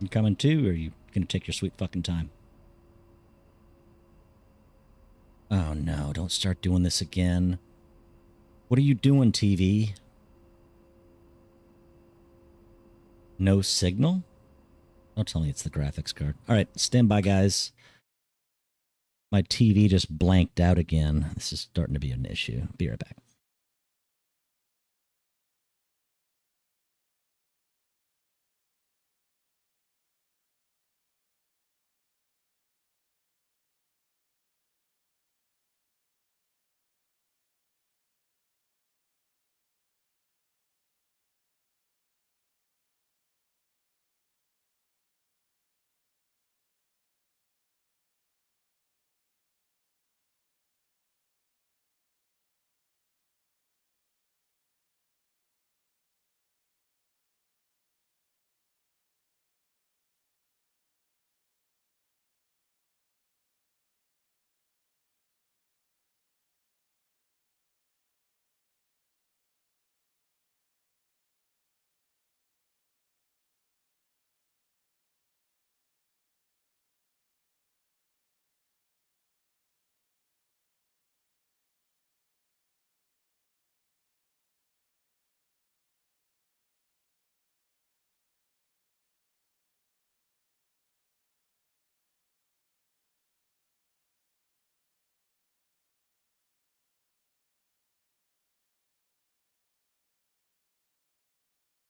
You coming too, or are you gonna take your sweet fucking time? Oh no, don't start doing this again. What are you doing, TV? No signal? Don't tell me it's the graphics card. All right, stand by, guys. My TV just blanked out again. This is starting to be an issue. Be right back.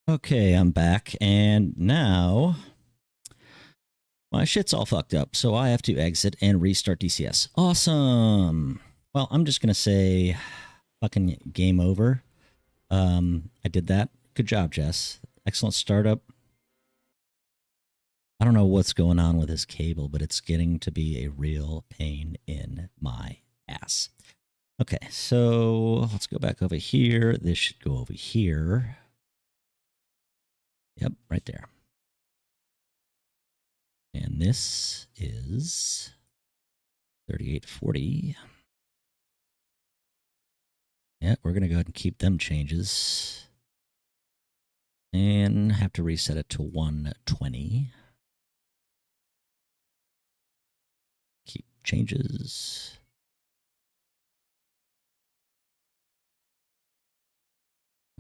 Okay, I'm back, and now my shit's all fucked up, so I have to exit and restart DCS. Awesome. Well, I'm just gonna say, fucking game over. I did that. Good job, Jess. Excellent startup. I don't know what's going on with this cable, but it's getting to be a real pain in my ass. Okay, so let's go back over here. This should go over here. Yep, right there. And this is 3840. Yeah, we're going to go ahead and keep them changes. And have to reset it to 120. Keep changes.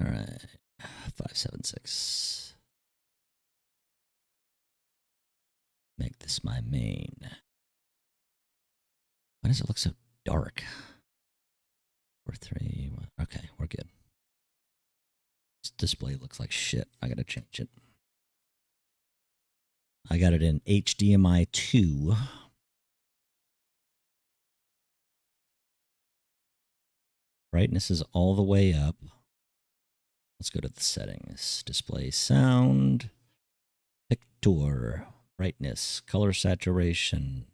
All right, 576. Make this my main. Why does it look so dark? 431. Okay, we're good. This display looks like shit. I gotta change it. I got it in HDMI 2. Brightness is all the way up. Let's go to the settings. Display sound. Picture. Brightness. Color saturation.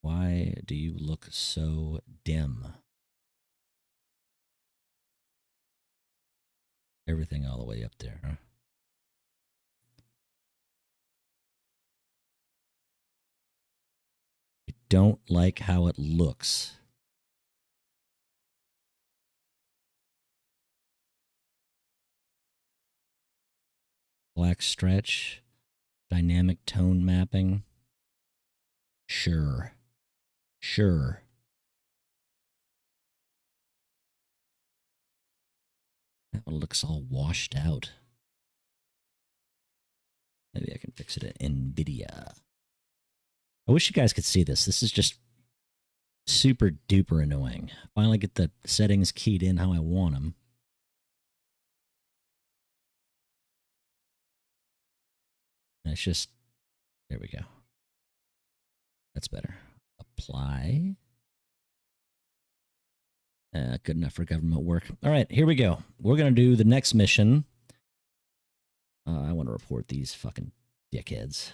Why do you look so dim? Everything all the way up there, huh? I don't like how it looks. Black stretch, dynamic tone mapping. Sure. Sure. That one looks all washed out. Maybe I can fix it in NVIDIA. I wish you guys could see this. This is just super duper annoying. Finally get the settings keyed in how I want them. And it's just, there we go. That's better. Apply. Good enough for government work. All right, here we go. We're going to do the next mission. I want to report these fucking dickheads.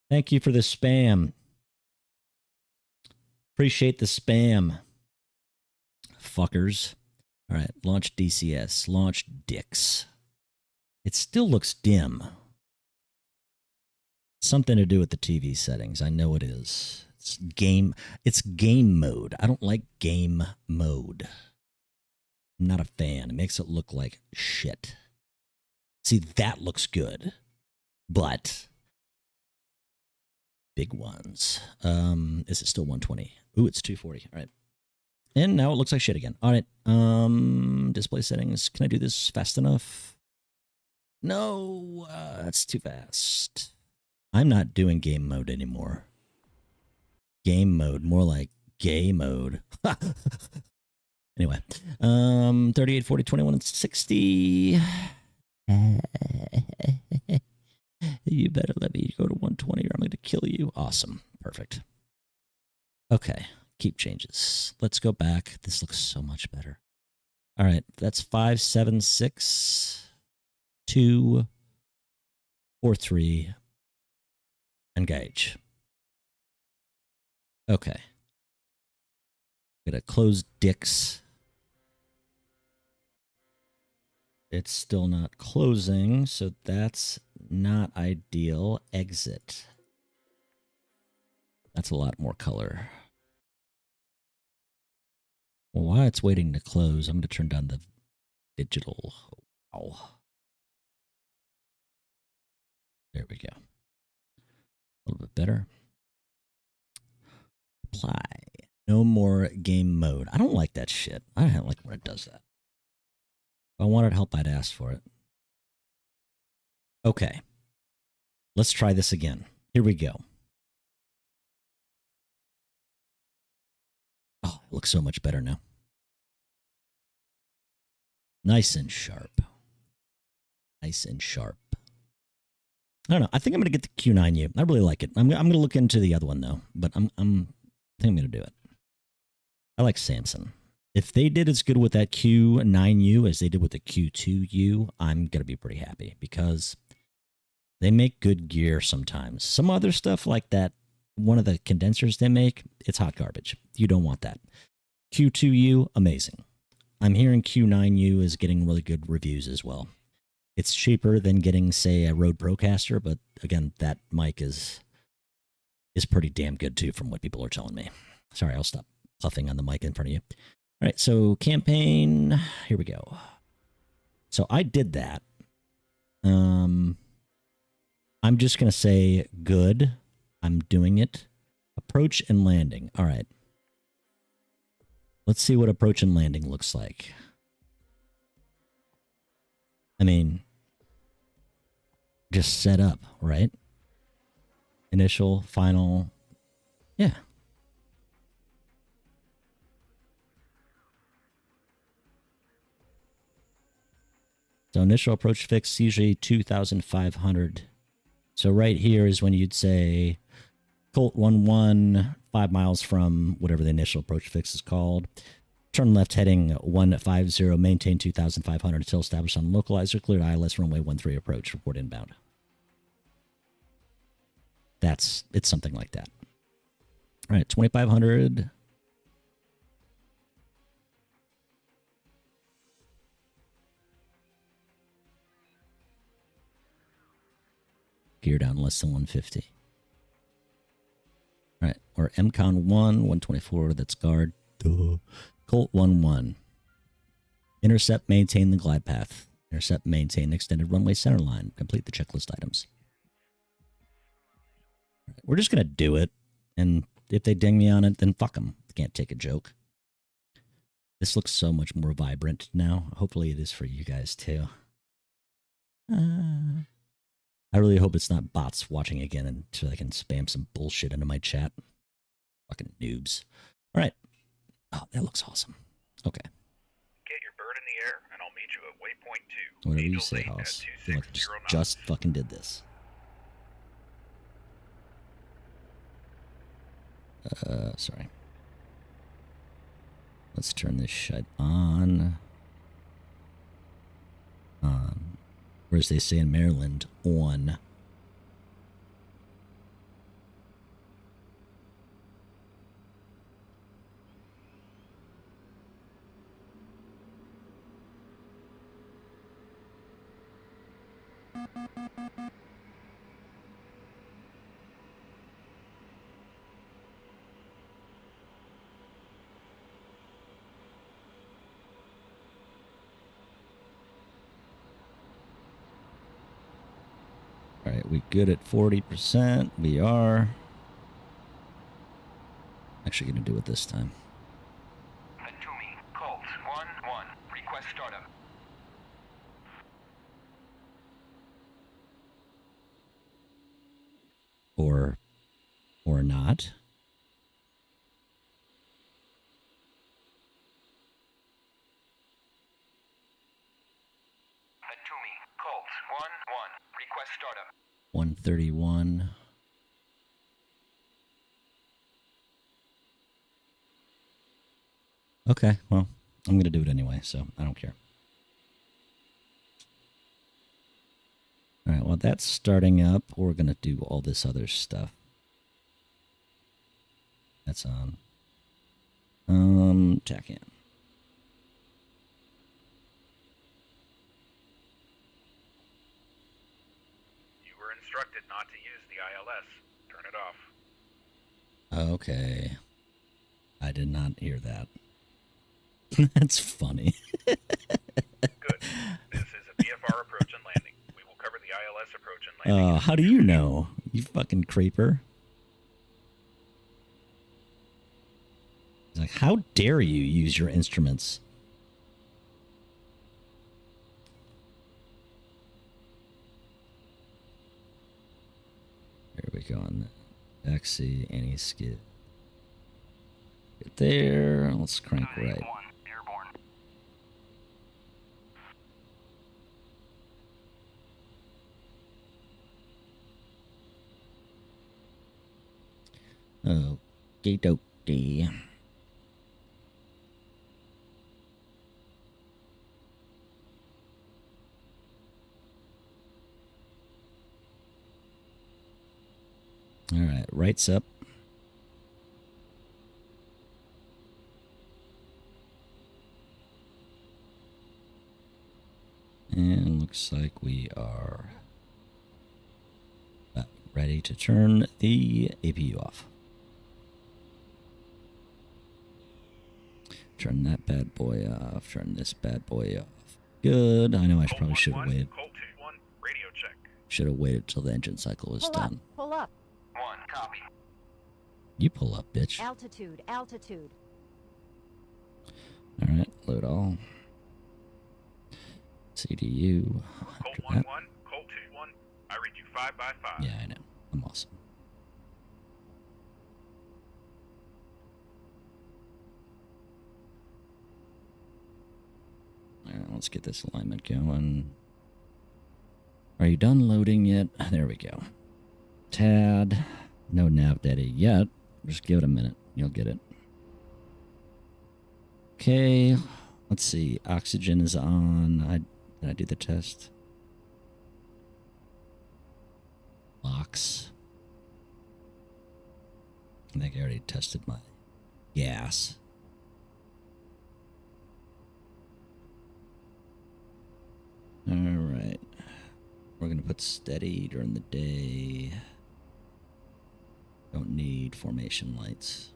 Thank you for the spam. Appreciate the spam. Fuckers. All right, launch DCS. Launch dicks. It still looks dim. Something to do with the TV settings. I know it is. It's game mode. I don't like game mode. I'm not a fan. It makes it look like shit. See, that looks good. But big ones. Is it still 120? Ooh, it's 240. All right. And now it looks like shit again. All right. Display settings. Can I do this fast enough? No, that's too fast. I'm not doing game mode anymore. Game mode, more like gay mode. Anyway, 38, 40, 21, and 60. You better let me go to 120 or I'm going to kill you. Awesome. Perfect. Okay. Keep changes. Let's go back. This looks so much better. All right. That's 5, 7, 6, 2, 4, 3. Engage. Okay. Gonna close dicks. It's still not closing, so that's not ideal. Exit. That's a lot more color. Well, while it's waiting to close, I'm going to turn down the digital. Wow. There we go. A little bit better. Apply. No more game mode. I don't like that shit. I don't like when it does that. If I wanted help, I'd ask for it. Okay. Let's try this again. Here we go. Oh, it looks so much better now. Nice and sharp. Nice and sharp. I don't know. I think I'm going to get the Q9U. I really like it. I'm going to look into the other one, though. But I think I'm going to do it. I like Samson. If they did as good with that Q9U as they did with the Q2U, I'm going to be pretty happy because they make good gear sometimes. Some other stuff like that, one of the condensers they make, it's hot garbage. You don't want that. Q2U, amazing. I'm hearing Q9U is getting really good reviews as well. It's cheaper than getting, say, a Rode Procaster, but again, that mic is pretty damn good too from what people are telling me. Sorry, I'll stop puffing on the mic in front of you. All right, so campaign, here we go. So I did that. I'm just going to say good. I'm doing it. Approach and landing. All right. Let's see what approach and landing looks like. I mean, just set up, right? Initial, final. Yeah. So initial approach fix, usually 2,500. So right here is when you'd say Colt 11, 5 miles from whatever the initial approach fix is called. Turn left heading 150, maintain 2,500 until established on localizer, cleared ILS runway 13 approach, report inbound. It's something like that. All right, 2,500. Gear down less than 150. All right, or MCON 1, 124, that's guard. Duh. Colt 11. Intercept, maintain the glide path. Intercept, maintain extended runway center line. Complete the checklist items. Right, we're just going to do it. And if they ding me on it, then fuck them. Can't take a joke. This looks so much more vibrant now. Hopefully it is for you guys too. I really hope it's not bots watching again and so they can spam some bullshit into my chat. Fucking noobs. All right. Oh, that looks awesome. Okay. Get your bird in the air, and I'll meet you at waypoint 2. Whatever you Angel say, 8 at Hoss. I feel like I 260 knots. just fucking did this. Sorry. Let's turn this shit on. Or as they say in Maryland, on. All right, we good at 40%. We are. Actually going to do it this time. Atumi, Colt 1-1, request startup. not. Atumi, Colt, 1-1. Request startup. 131. Okay, well, I'm going to do it anyway, so I don't care. All right, well, that's starting up. We're going to do all this other stuff. That's on. Tack in. You were instructed not to use the ILS. Turn it off. Okay. I did not hear that. That's funny. Good. This is a VFR approach and landing. We will cover the ILS approach and landing. How do you know? You fucking creeper. He's like, how dare you use your instruments? There we go on the taxi, any skid. Get there. Let's crank right. 1, airborne. Okie dokie. All right, right's up. And looks like we are about ready to turn the APU off. Turn that bad boy off. Turn this bad boy off. Good. I know I Colt probably should have 1-1, waited. Colt 2-1, radio check. Should have waited till the engine cycle was Pull up. done. Pull up. 1, copy. You pull up, bitch. Altitude. Altitude. All right, load all. CDU. Colt After 1-1, that. Colt 2-1. I read you 5 by 5. Yeah, I know. I'm awesome. All right, let's get this alignment going. Are you done loading yet? There we go. Tad. No nav data yet. Just give it a minute. You'll get it. Okay. Let's see. Oxygen is on. Did I do the test? Box. I think I already tested my gas. All right. We're going to put steady during the day. Don't need formation lights.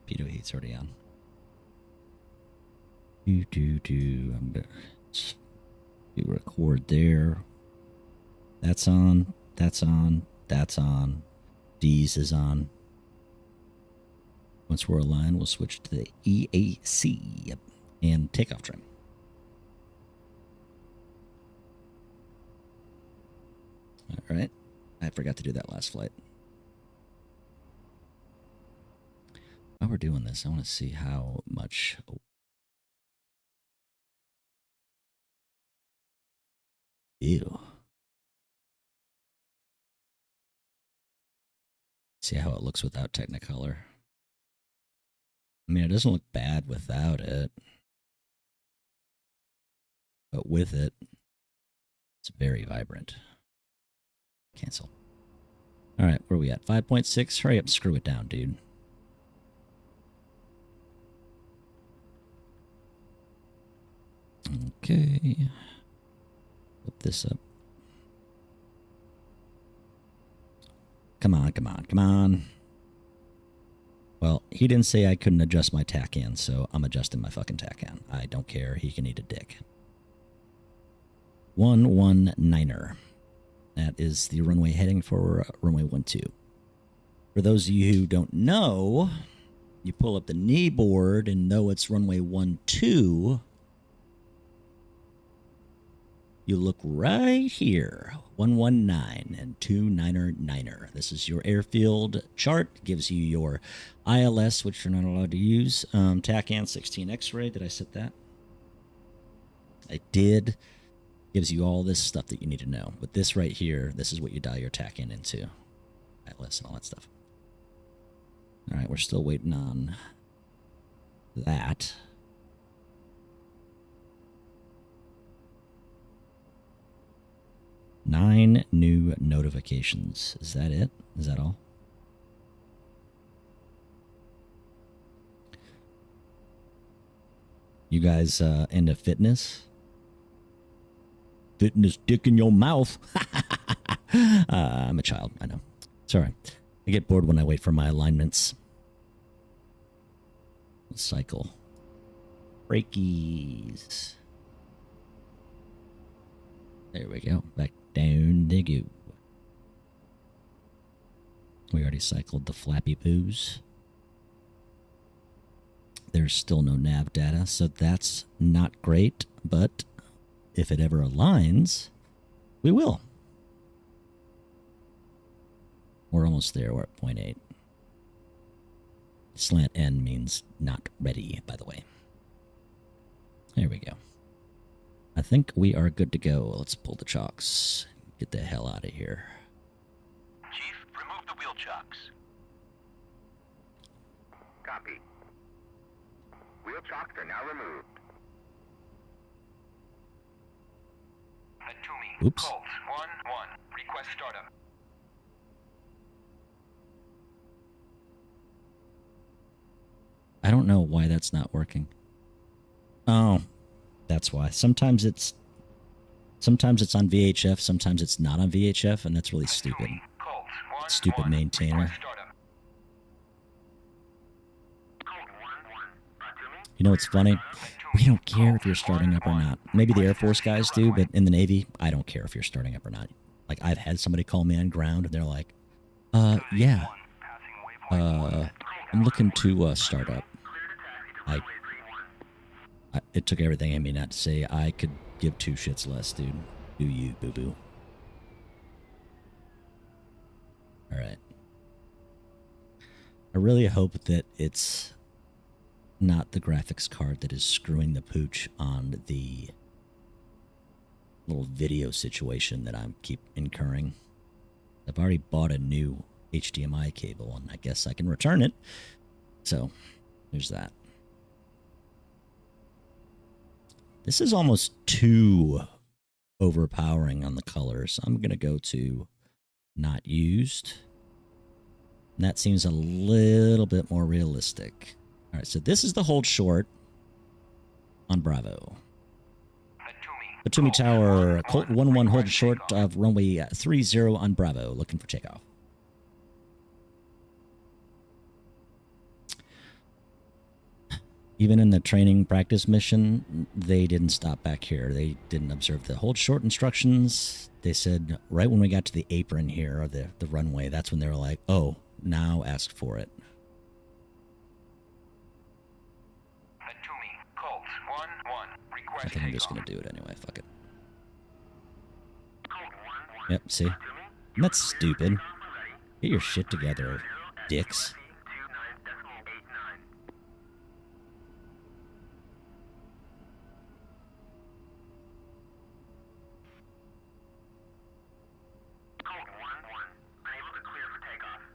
Pitot heat's already on. I'm going to do record there. That's on. That's on. That's on. D's is on. Once we're aligned, we'll switch to the EAC and takeoff trim. All right. I forgot to do that last flight. While we're doing this, I want to see how much... Ew. See how it looks without Technicolor. I mean, it doesn't look bad without it. But with it, it's very vibrant. Cancel. All right, where are we at? 5.6? Hurry up, screw it down, dude. Okay. Flip this up. Come on, come on, come on. Well, he didn't say I couldn't adjust my TACAN, so I'm adjusting my fucking TACAN. I don't care. He can eat a dick. 119er. That is the runway heading for runway 12. For those of you who don't know, you pull up the knee board and know it's runway 12. you look right here. 119 and 299er. This is your airfield chart. Gives you your ILS, which you're not allowed to use. TACAN 16 X-ray. Did I set that? I did. Gives you all this stuff that you need to know. But this right here, this is what you dial your TACAN into. ILS and all that stuff. All right, we're still waiting on that. Nine new notifications. Is that it? Is that all? You guys into fitness? Fitness dick in your mouth. I'm a child, I know. Sorry. I get bored when I wait for my alignments. Cycle. Brakies. There we go. Back down they go. We already cycled the flappy poos. There's still no nav data, so that's not great, but if it ever aligns, we will. We're almost there. We're at 0.8. Slant N means not ready, by the way. There we go. I think we are good to go. Let's pull the chocks. Get the hell out of here. Chief, remove the wheel chocks. Copy. Wheel chocks are now removed. Atumi. Oops. Colt 1-1. Request startup. I don't know why that's not working. Oh, that's why. Sometimes it's on VHF, sometimes it's not on VHF, and that's really stupid. Colt 1-1. Stupid maintainer. Request startup. Colt 1-1. Atumi. You know what's funny? We don't care if you're starting up or not. Maybe the Air Force guys do, but in the Navy, I don't care if you're starting up or not. Like, I've had somebody call me on ground, and they're like, yeah, I'm looking to start up. It took everything in me not to say I could give two shits less, dude. Do you, boo-boo. All right. I really hope that it's not the graphics card that is screwing the pooch on the little video situation that I keep incurring. I've already bought a new HDMI cable, and I guess I can return it. So, there's that. This is almost too overpowering on the colors. I'm going to go to not used. And that seems a little bit more realistic. All right, so this is the hold short on Bravo. Batumi Tower, Colt 1-1 hold short of runway 30 on Bravo, looking for takeoff. Even in the training practice mission, they didn't stop back here. They didn't observe the hold short instructions. They said right when we got to the apron here, or the runway, that's when they were like, oh, now ask for it. I think I'm just going to do it anyway. Fuck it. Yep, see? And that's stupid. Get your shit together, dicks.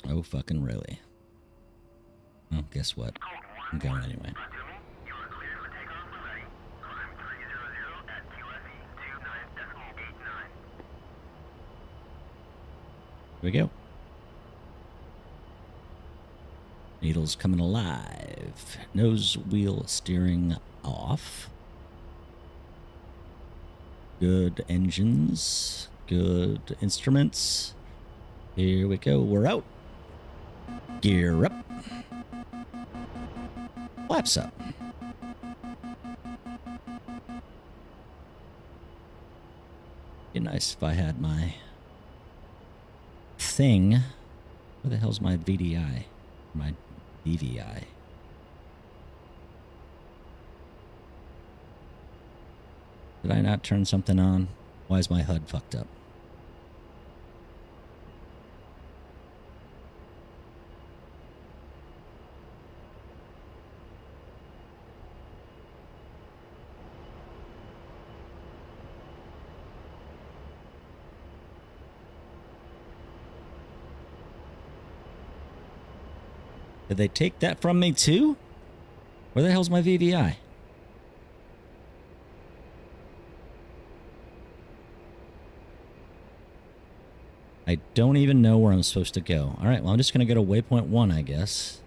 Oh, fucking really? Well, guess what? I'm going anyway. Here we go. Needle's coming alive. Nose wheel steering off. Good engines. Good instruments. Here we go. We're out. Gear up. Flaps up. Be nice if I had my thing. Where the hell's my VDI? My DVI. Did I not turn something on? Why is my HUD fucked up? Did they take that from me too? Where the hell's my VVI? I don't even know where I'm supposed to go. All right, well, I'm just going to go to waypoint 1, I guess.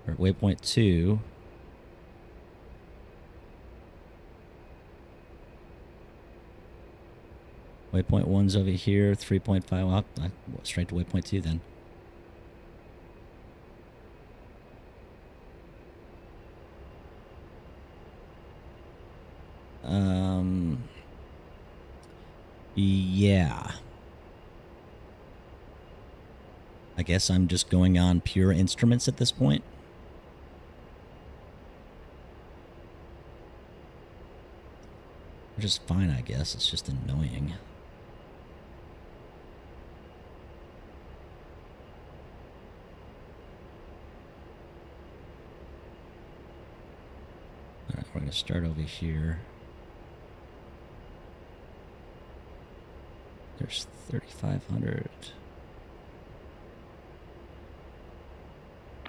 Or waypoint 2. Waypoint 1's over here, 3.5. Well, I'll go straight to waypoint 2 then. Yeah. I guess I'm just going on pure instruments at this point. Which is fine, I guess. It's just annoying. Alright, we're going to start over here. There's 3,500.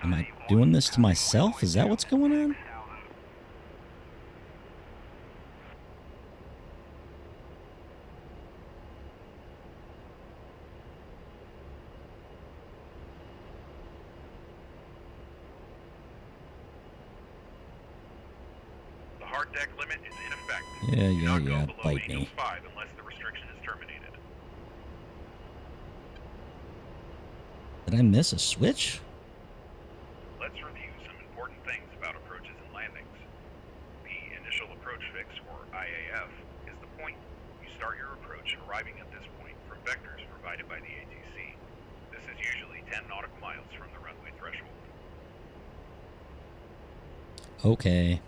Am I doing this to myself? Is that what's going on? The hard deck limit is in effect. Yeah, bite me. 5 unless the restriction is terminated. Did I miss a switch? Let's review some important things about approaches and landings. The initial approach fix, or IAF, is the point you start your approach arriving at this point from vectors provided by the ATC. This is usually 10 nautical miles from the runway threshold. Okay.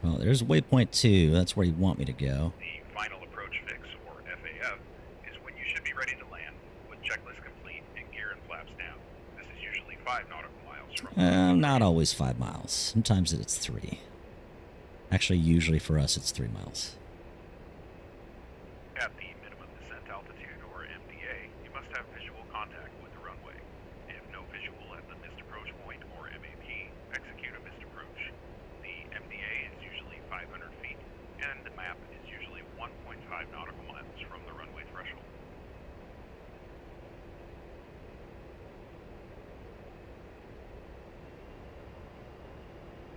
Well, there's waypoint 2. That's where you want me to go. The final approach fix, or FAF, is when you should be ready to land, with checklist complete and gear and flaps down. This is usually 5 nautical miles from... Not always 5 miles. Sometimes it's 3. Actually, usually for us, it's 3 miles. At the minimum descent altitude, or MDA, you must have visual contact with the runway. If no visual at the missed approach point, or MAP, execute a missed approach. The MDA is usually 500 feet, and the map is usually 1.5 nautical miles from the runway threshold.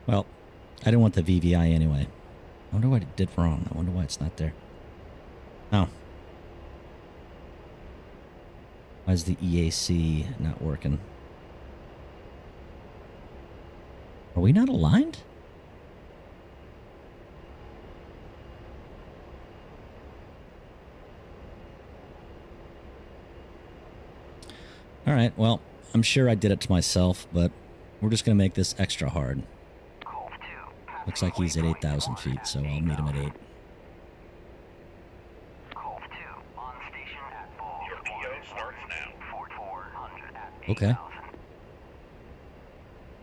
Well, I didn't want the VVI anyway. I wonder what it did wrong. I wonder why it's not there. Oh. Why is the EAC not working? Are we not aligned? Alright, well, I'm sure I did it to myself, but we're just going to make this extra hard. Looks like he's at 8,000 feet, so I'll meet him at 8. Your PO starts now. Okay.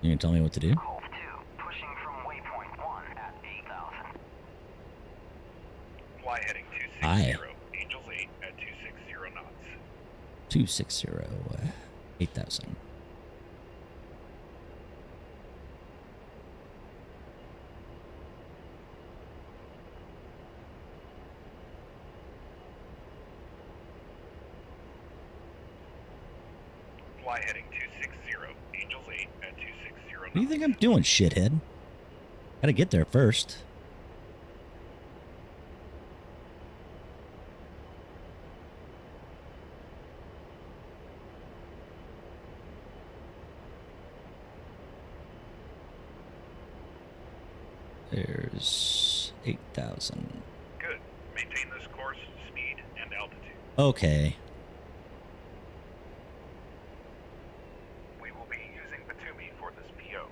You can tell me what to do? Pushing from waypoint 1 at 8,000. Fly heading 260, Aye. Angels 8 at 260 knots. 260, 8,000. Fly heading 260, Angels 8 at 260 knots. What do you think I'm doing, shithead? Gotta get there first. There's 8,000. Good. Maintain this course, speed, and altitude. Okay. We will be using Batumi for this PO.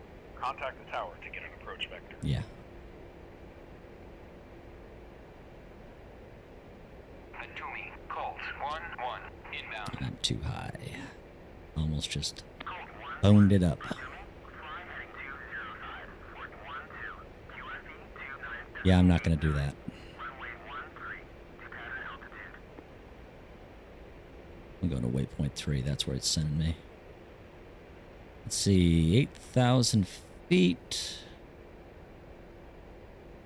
too high. Almost just boned it up. Yeah, I'm not going to do that. I'm going to waypoint 3. That's where it's sending me. Let's see, 8,000 feet.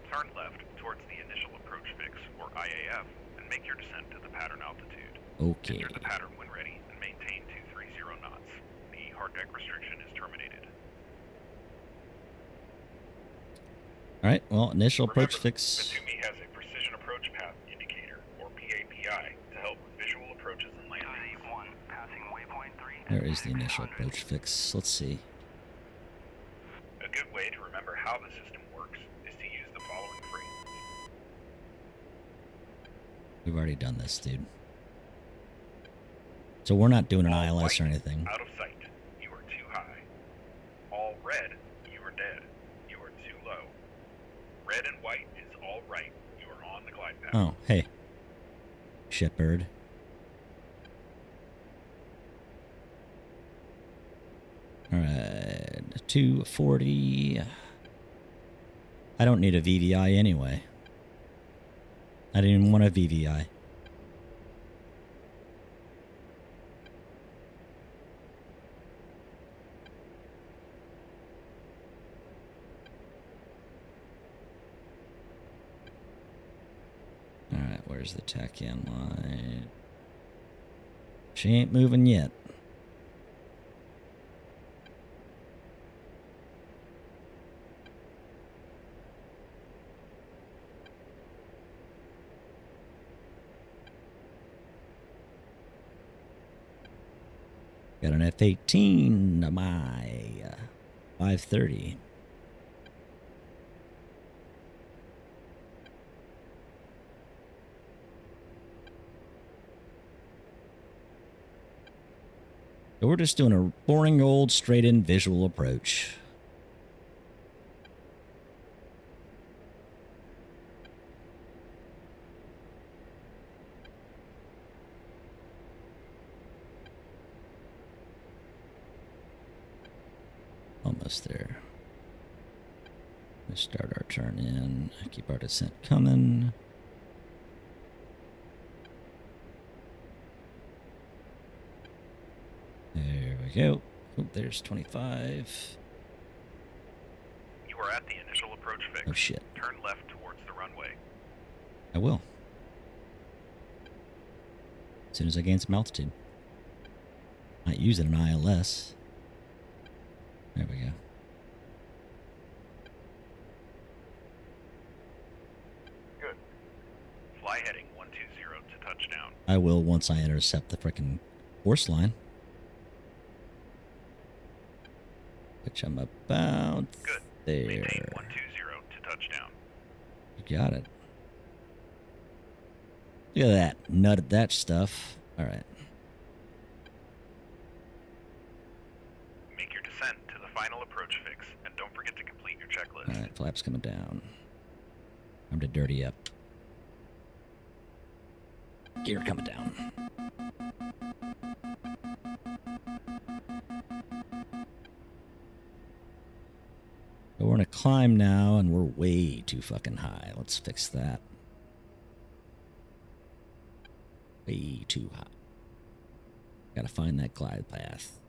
Turn left towards the initial approach fix, or IAF, and make your descent to the pattern altitude. Okay. Enter the pattern when ready and maintain 230 knots. The hard deck restriction is terminated. All right, well, initial approach Remember, fix. Batumi has a precision approach path indicator, or PAPI, to help with visual approaches and landings. 1, passing waypoint 3. There is the initial approach fix. Let's see. A good way to remember how the system works is to use the following phrase. We've already done this, dude. So we're not doing an All ILS or white, anything. Out of sight. You are too high. All red. You are dead. You are too low. Red and white is all right. You are on the glide path. Oh, hey. Shitbird. Alright, 240. I don't need a VVI anyway. I didn't even want a VVI. Alright, where's the tach-in line? She ain't moving yet. Got an F-18 to my 530. So we're just doing a boring old straight-in visual approach. Almost there. Let's start our turn in. Keep our descent coming. There we go. Oh, there's 25. You are at the initial approach fix. Oh, shit. Turn left towards the runway. I will. As soon as I gain some altitude. Might use it in ILS. There we go. Good. Fly heading 120 to touchdown. I will once I intercept the frickin' force line. Which I'm about Good. there. Maintain 120 to touchdown. You got it. Look at that. Nutted that stuff. Alright. Make your descent to the final approach fix, and don't forget to complete your checklist. Alright, flaps coming down. Time to dirty up. Gear coming down. So we're in a climb now, and we're way too fucking high. Let's fix that. Way too high. Gotta find that glide path.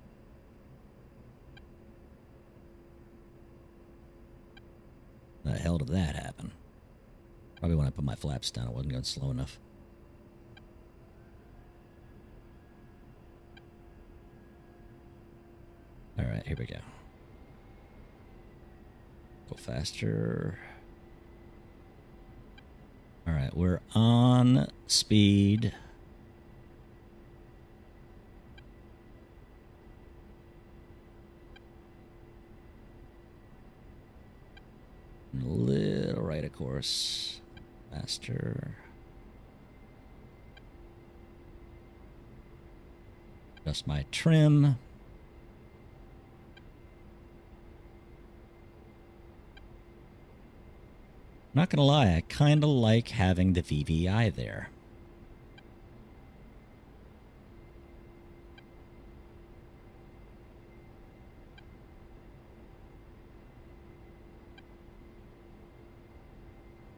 The hell did that happen? Probably when I put my flaps down, it wasn't going slow enough. Alright, here we go. Go faster. Alright, we're on speed. A little right, of course. Faster. Adjust my trim. Not gonna lie, I kinda like having the VVI there.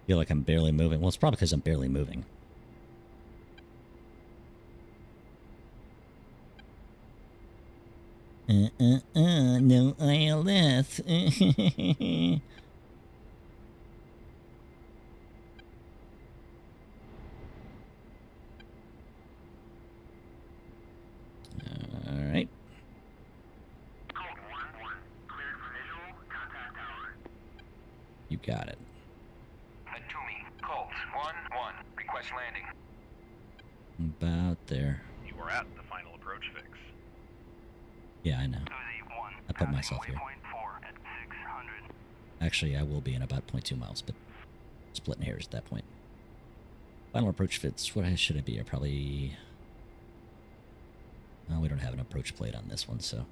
Feel like I'm barely moving. Well, it's probably because I'm barely moving. No ILS. All right. Colt 1-1. Cleared for visual. Contact tower. You got it. Atumi. Colt 1-1. Request landing. About there. You are at the final approach fix. Yeah, I know. Uzi 1. I put myself here. Waypoint 4 at 600. Actually, I will be in about 0.2 miles, but splitting hairs at that point. Final approach fits. What should it be? Probably... Oh, we don't have an approach plate on this one, so...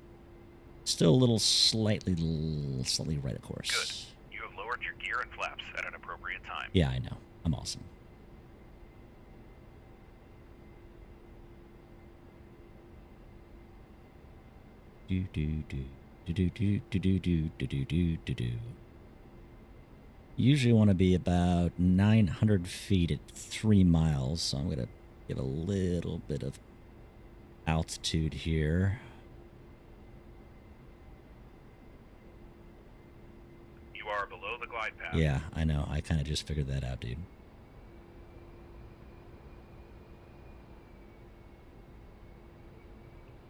Still a little slightly right of course. Good. You have lowered your gear and flaps at an appropriate time. Yeah, I know. I'm awesome. Do do do do do do do do do do do do do. Usually want to be about 900 feet at 3 miles, so I'm gonna give a little bit of altitude here. You are below the glide path. Yeah, I know. I kind of just figured that out, dude.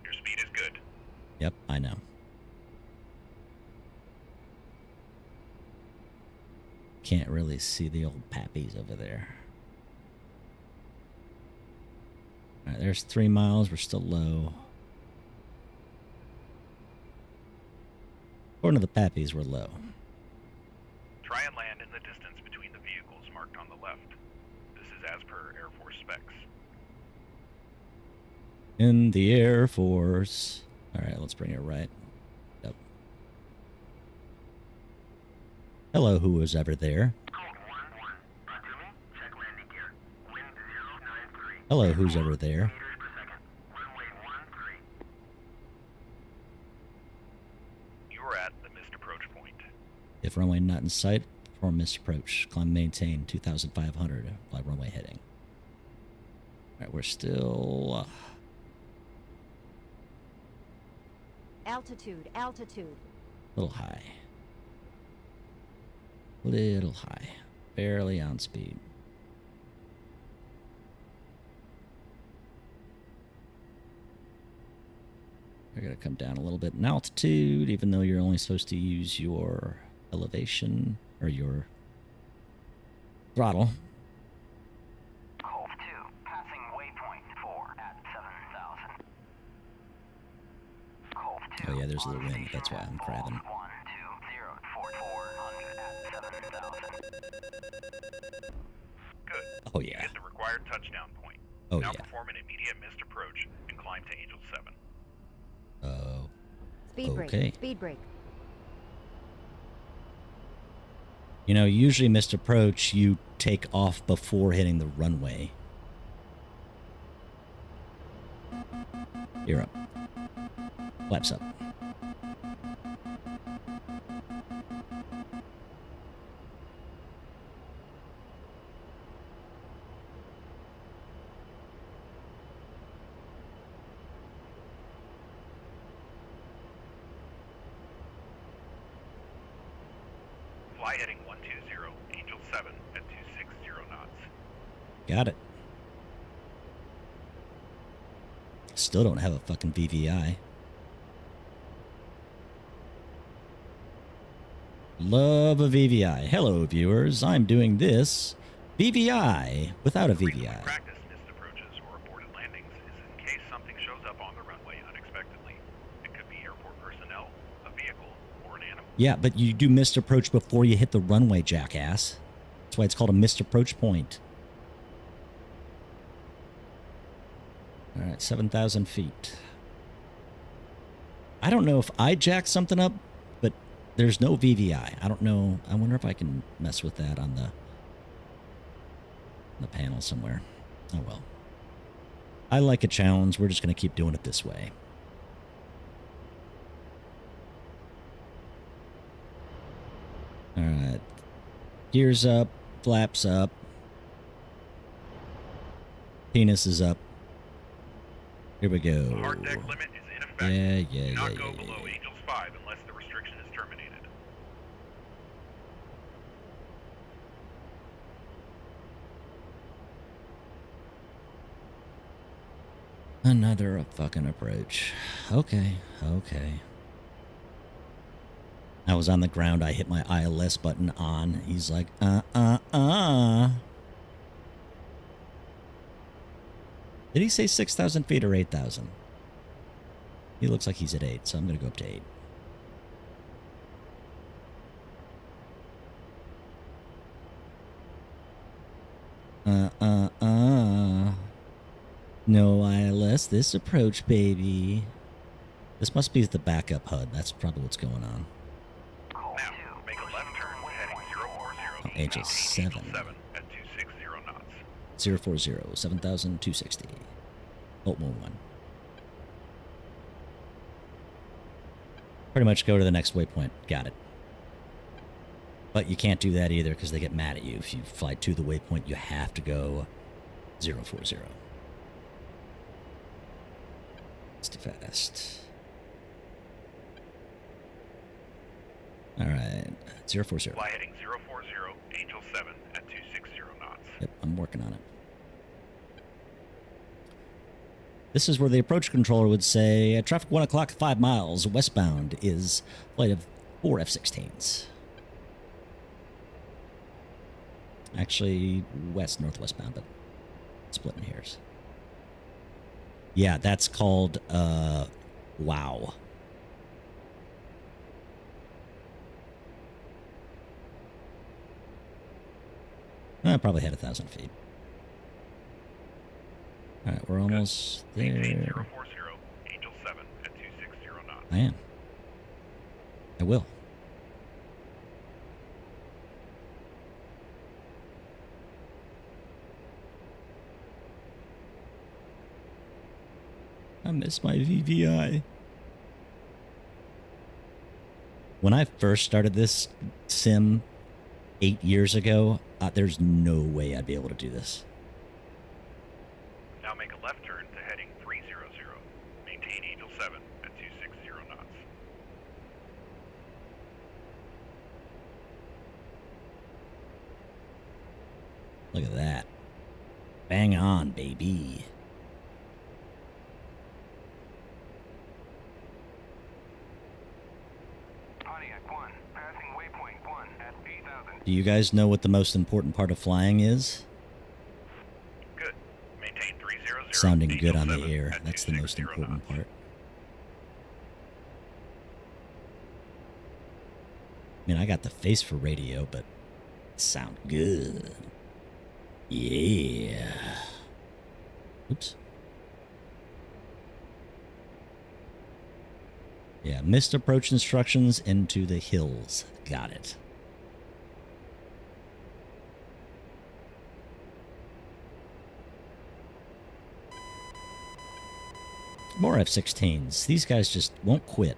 Your speed is good. Yep, I know. Can't really see the old pappies over there. Alright, there's 3 miles. We're still low. According to the pappies, we're low. Try and land in the distance between the vehicles marked on the left. This is as per Air Force specs. In the Air Force. Alright, let's bring it right. Yep. Hello, who was ever there? Colt 1-1. Atumi. Check landing gear. Wind 093. Hello, who's ever there? Meters per second. Runway 13. You are at the missed approach point. If runway not in sight, perform missed approach. Climb maintain 2,500 by runway heading. Alright, we're still... Altitude, altitude. a little high. Little high. Barely on speed. You're going to come down a little bit in altitude, even though you're only supposed to use your elevation or your throttle. Colt 2. Passing waypoint 4 at 7,000. Colt 2. Oh yeah, there's a little on wind. That's why I'm crabbing. 120 400 at 7,000. Good. Oh You yeah. hit the required touchdown point. Oh now yeah. perform an immediate missed approach and climb to Angel 7. Oh. Speed brake, Okay. speed brake. You know, usually missed approach, you take off before hitting the runway. You're up. Flaps up. Fly heading 120, Angel 7 at 260 knots. Got it. Still don't have a fucking VVI. Love a VVI. Hello, viewers. I'm doing this VVI without a The reason we VVI. practice missed approaches or aborted landings is in case something shows up on the runway unexpectedly. It could be airport personnel, a vehicle, or an animal. Yeah, but you do missed approach before you hit the runway, jackass. That's why it's called a missed approach point. All right, 7,000 feet. I don't know if I jacked something up, but there's no VVI. I don't know. I wonder if I can mess with that on the panel somewhere. Oh well. I like a challenge. We're just going to keep doing it this way. All right. Gears up. Flaps up. Penis is up. Here we go. The hard deck limit is in effect. Yeah. Do not go below Angels 5 unless the restriction is terminated. Another fucking approach. Okay. I was on the ground. I hit my ILS button on. He's like, Did he say 6,000 feet or 8,000? He looks like he's at 8, so I'm going to go up to 8. No ILS, this approach, baby. This must be the backup HUD. That's probably what's going on. Now, make a left turn heading 040. Angel 7. Angel 7 at 260 knots. 040, 7,260. Alt mode 1. Pretty much go to the next waypoint. Got it. But you can't do that either because they get mad at you. If you fly to the waypoint, you have to go 040. It's too fast. All right. 040. Fly heading 040, Angel 7 at 260 knots. Yep, I'm working on it. This is where the approach controller would say, traffic 1 o'clock, 5 miles westbound is flight of 4 F-16s. Actually, northwestbound, but splitting hairs. Yeah, that's called, wow. Probably had 1,000 feet. All right, we're almost there. Maintain 040, Angel 7 at 260 knots. I am. I will. I miss my VVI. When I first started this sim 8 years ago, there's no way I'd be able to do this. Now make a left turn to heading 300. Maintain Angel 7 at 260 knots. Look at that. Bang on, baby. Pontiac 1, passing waypoint 1 at 8,000. Do you guys know what the most important part of flying is? Good. Maintain 300. Sounding Angel good on the 7 air. at That's the most 260 important knots. part. I mean, I got the face for radio, but it sound good. Yeah. Oops. Yeah, missed approach instructions into the hills. Got it. More F-16s. These guys just won't quit.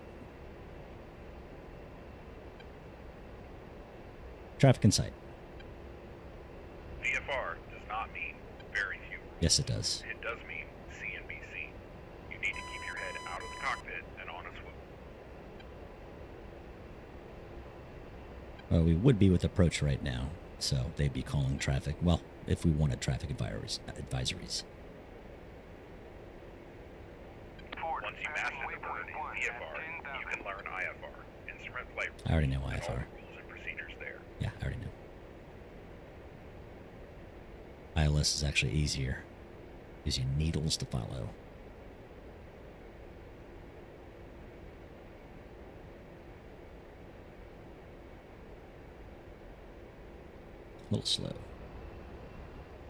Traffic in sight. VFR does not mean very few. Yes, it does. It does mean CNBC. You need to keep your head out of the cockpit and on a swivel. Well, we would be with approach right now, so they'd be calling traffic. Well, if we wanted traffic advisories. Once you master the burn in VFR, you can learn IFR, instrument flight rules, I already know and all IFR. the rules and procedures there. Yeah, I already know. ILS is actually easier. Gives you needles to follow. A little slow.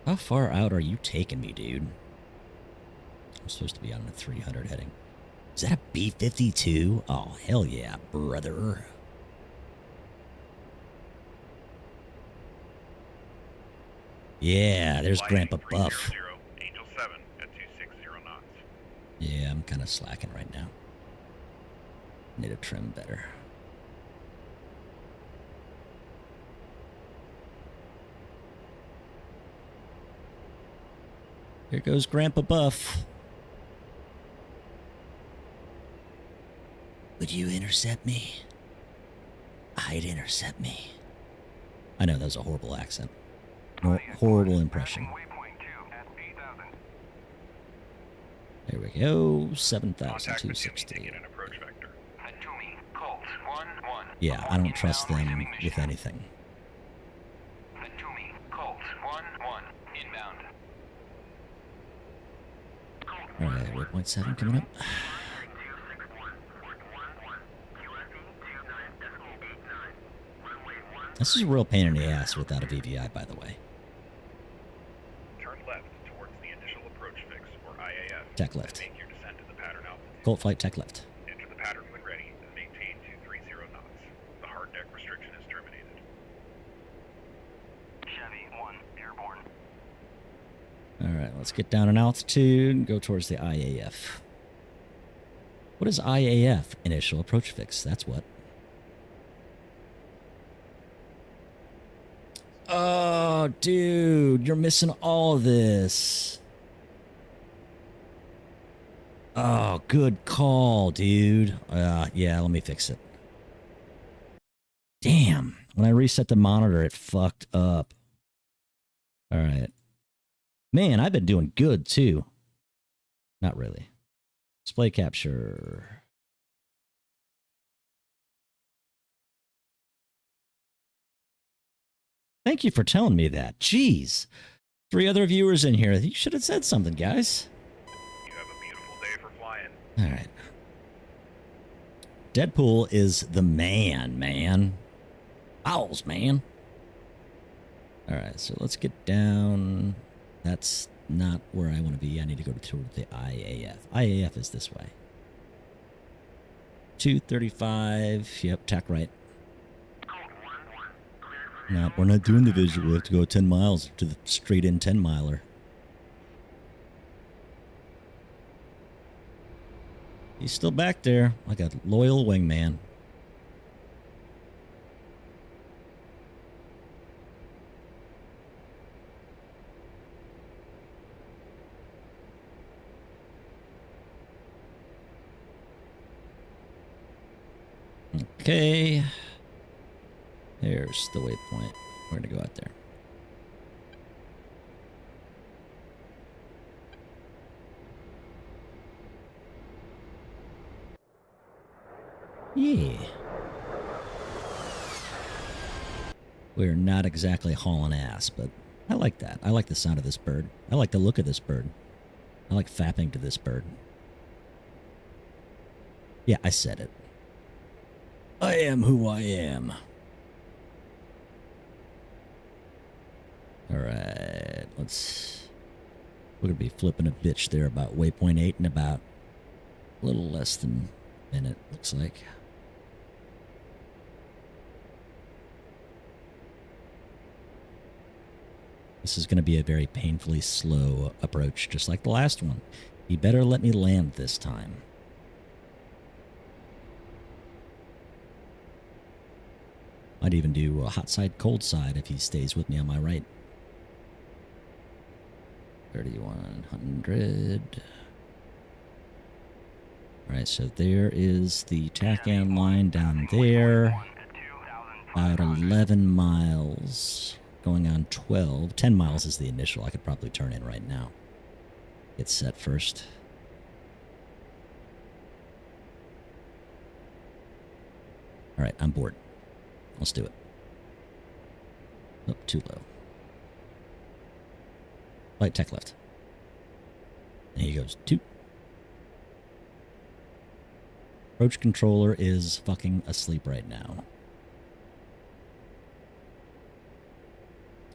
How far out are you taking me, dude? I'm supposed to be on the 300 heading. Is that a B-52? Oh, hell yeah, brother. Yeah, there's Fly Grandpa heading Buff. 300, Angel 7 at 260 knots. Yeah, I'm kind of slacking right now. Need to trim better. Here goes Grandpa Buff. Would you intercept me? I'd intercept me. I know that was a horrible accent. Horrible impression. Waypoint 2 at 8,000. There we go. Contact Batumi to 7,260. get an approach vector. Batumi, Colt 1-1. Yeah, I don't trust them with anything. Batumi, Colt 1-1. Inbound. Alright, waypoint 7 coming up. This is a real pain in the ass without a VVI, by the way. Turn left towards the initial approach fix, or IAF. Tech left. And make your descent to the pattern altitude. Colt flight tech left. Enter the pattern when ready and maintain 230 knots. The hard deck restriction is terminated. Chevy 1, airborne. Alright, let's get down in altitude and go towards the IAF. What is IAF? Initial approach fix. That's what. Oh, dude, you're missing all of this. Oh, good call, dude. Yeah, let me fix it. Damn. When I reset the monitor, it fucked up. All right. Man, I've been doing good, too. Not really. Display capture. Thank you for telling me that. Jeez. 3 other viewers in here. You should have said something, guys. You have a beautiful day for flying. All right. Deadpool is the man. Owls, man. All right, so let's get down. That's not where I want to be. I need to go toward the IAF. IAF is this way. 235. Yep, tack right. No, we're not doing the visual. We have to go 10 miles to the straight in 10 miler. He's still back there like a loyal wingman. Okay. There's the waypoint. We're going to go out there. Yeah. We're not exactly hauling ass, but I like that. I like the sound of this bird. I like the look of this bird. I like fapping to this bird. Yeah, I said it. I am who I am. Alright, we're gonna be flipping a bitch there about waypoint 8 in about a little less than a minute, looks like. This is gonna be a very painfully slow approach, just like the last one. You better let me land this time. Might even do a hot side, cold side if he stays with me on my right. 3,100. Alright, so there is the TACAN line down there. About 11 miles. Going on 12. 10 miles is the initial. I could probably turn in right now. Get set first. Alright, I'm bored. Let's do it. Oh, too low. Flight tech left. And he goes, toot. Approach controller is fucking asleep right now.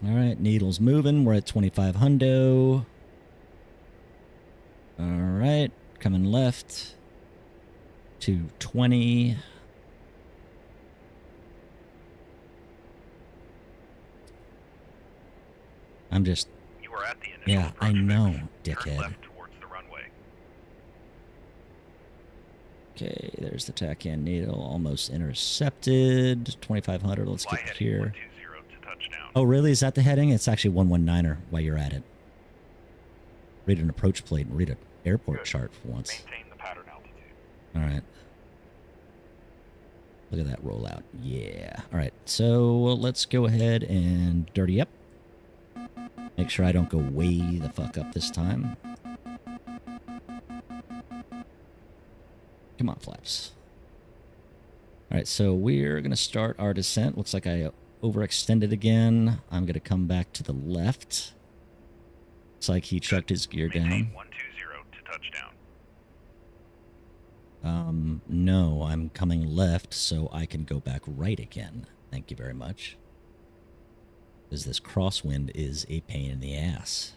Alright, needle's moving. We're at 25 hundo. Alright, coming left. 220. I'm just... You are at the initial Yeah, I approach know, fix. Turn dickhead. left towards the runway. Okay, there's the TACAN needle. Almost intercepted. 2,500. Let's Fly get heading here. 120 to touchdown. Oh, really? Is that the heading? It's actually 119er while you're at it. read an approach plate and read an airport Good. chart for once. Maintain the pattern altitude. All right. Look at that rollout. Yeah. All right. So let's go ahead and dirty up. Make sure I don't go way the fuck up this time. Come on, flaps. All right. So we're going to start our descent. Looks like I overextended again. I'm going to come back to the left. Looks like he chucked his gear down. Maintain 120 to touchdown. No, I'm coming left so I can go back right again. Thank you very much. Because this crosswind is a pain in the ass.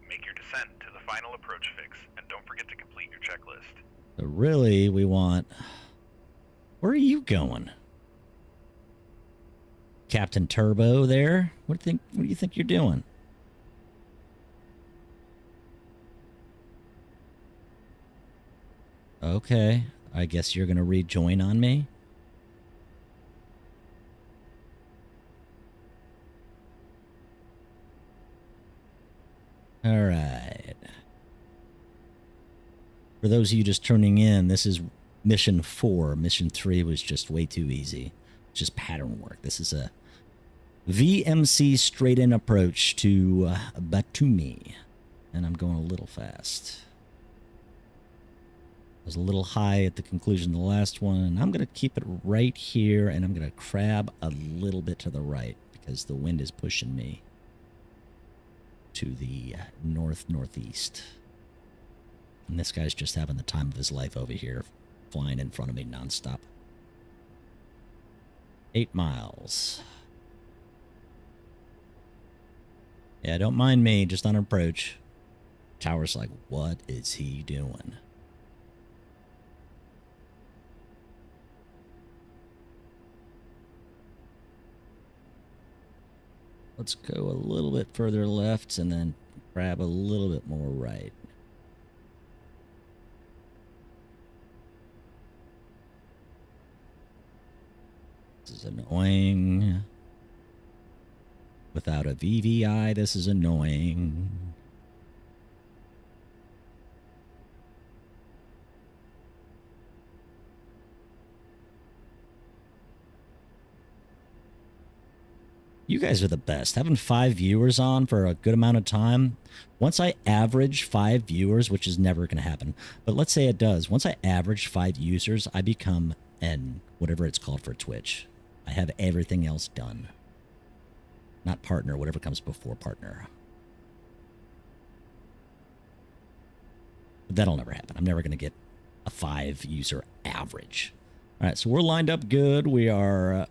Make your descent to the final approach fix, and don't forget to complete your checklist. So really, we want... Where are you going? Captain Turbo there? What do you think you're doing? Okay, I guess you're going to rejoin on me? All right. For those of you just tuning in, this is Mission 4. Mission 3 was just way too easy. Just pattern work. This is a VMC straight-in approach to Batumi. And I'm going a little fast. I was a little high at the conclusion of the last one, and I'm going to keep it right here, and I'm going to crab a little bit to the right because the wind is pushing me to the north-northeast. And this guy's just having the time of his life over here, flying in front of me nonstop. 8 miles. Yeah, don't mind me, just on approach. Tower's like, what is he doing? Let's go a little bit further left and then grab a little bit more right. This is annoying. Without a VVI, this is annoying. You guys are the best. Having 5 viewers on for a good amount of time. Once I average 5 viewers, which is never going to happen, but let's say it does. Once I average 5 users, I become an whatever it's called for Twitch. I have everything else done. Not partner, whatever comes before partner. But that'll never happen. I'm never going to get a 5 user average. All right, so we're lined up good. We are...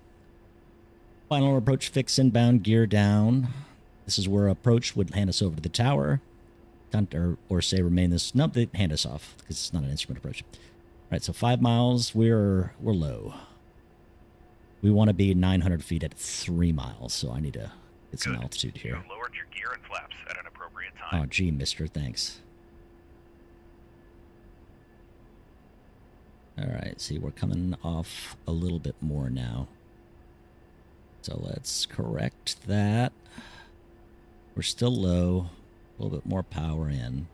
final approach fix inbound, gear down. This is where approach would hand us over to the tower. Or say remain this. Nope, they hand us off because it's not an instrument approach. All right, so 5 miles, we're low. We want to be 900 feet at 3 miles, so I need to get some altitude You here. have lowered your gear and flaps at an appropriate time. Oh, gee, mister, thanks. All right, see, we're coming off a little bit more now. So let's correct that. We're still low. A little bit more power in.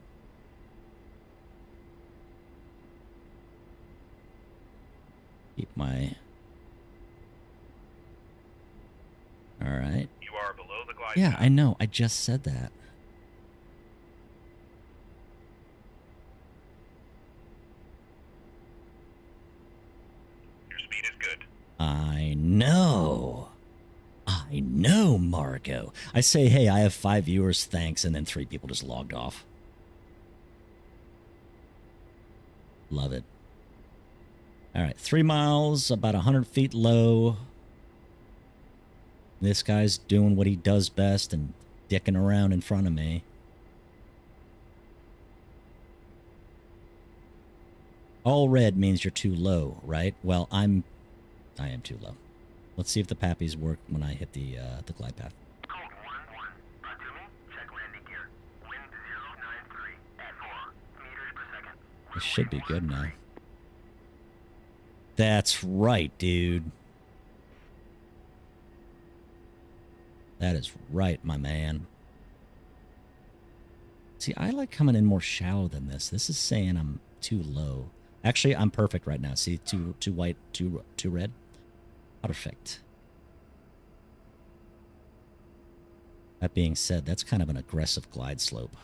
Keep my... All right. You are below the glide Yeah, path. I know. I just said that. Your speed is good. I know. I know, Marco. I say, hey, I have 5 viewers, thanks, and then 3 people just logged off. Love it. All right, 3 miles, about 100 feet low. This guy's doing what he does best and dicking around in front of me. All red means you're too low, right? Well, I am too low. Let's see if the pappies work when I hit the glide path. Code 1-1. Batumi, check landing gear. Wind 093 at 4 meters per second. This should be good now. That's right, dude. That is right, my man. See, I like coming in more shallow than this. This is saying I'm too low. Actually, I'm perfect right now. See, too white, too red. Perfect. That being said, that's kind of an aggressive glide slope.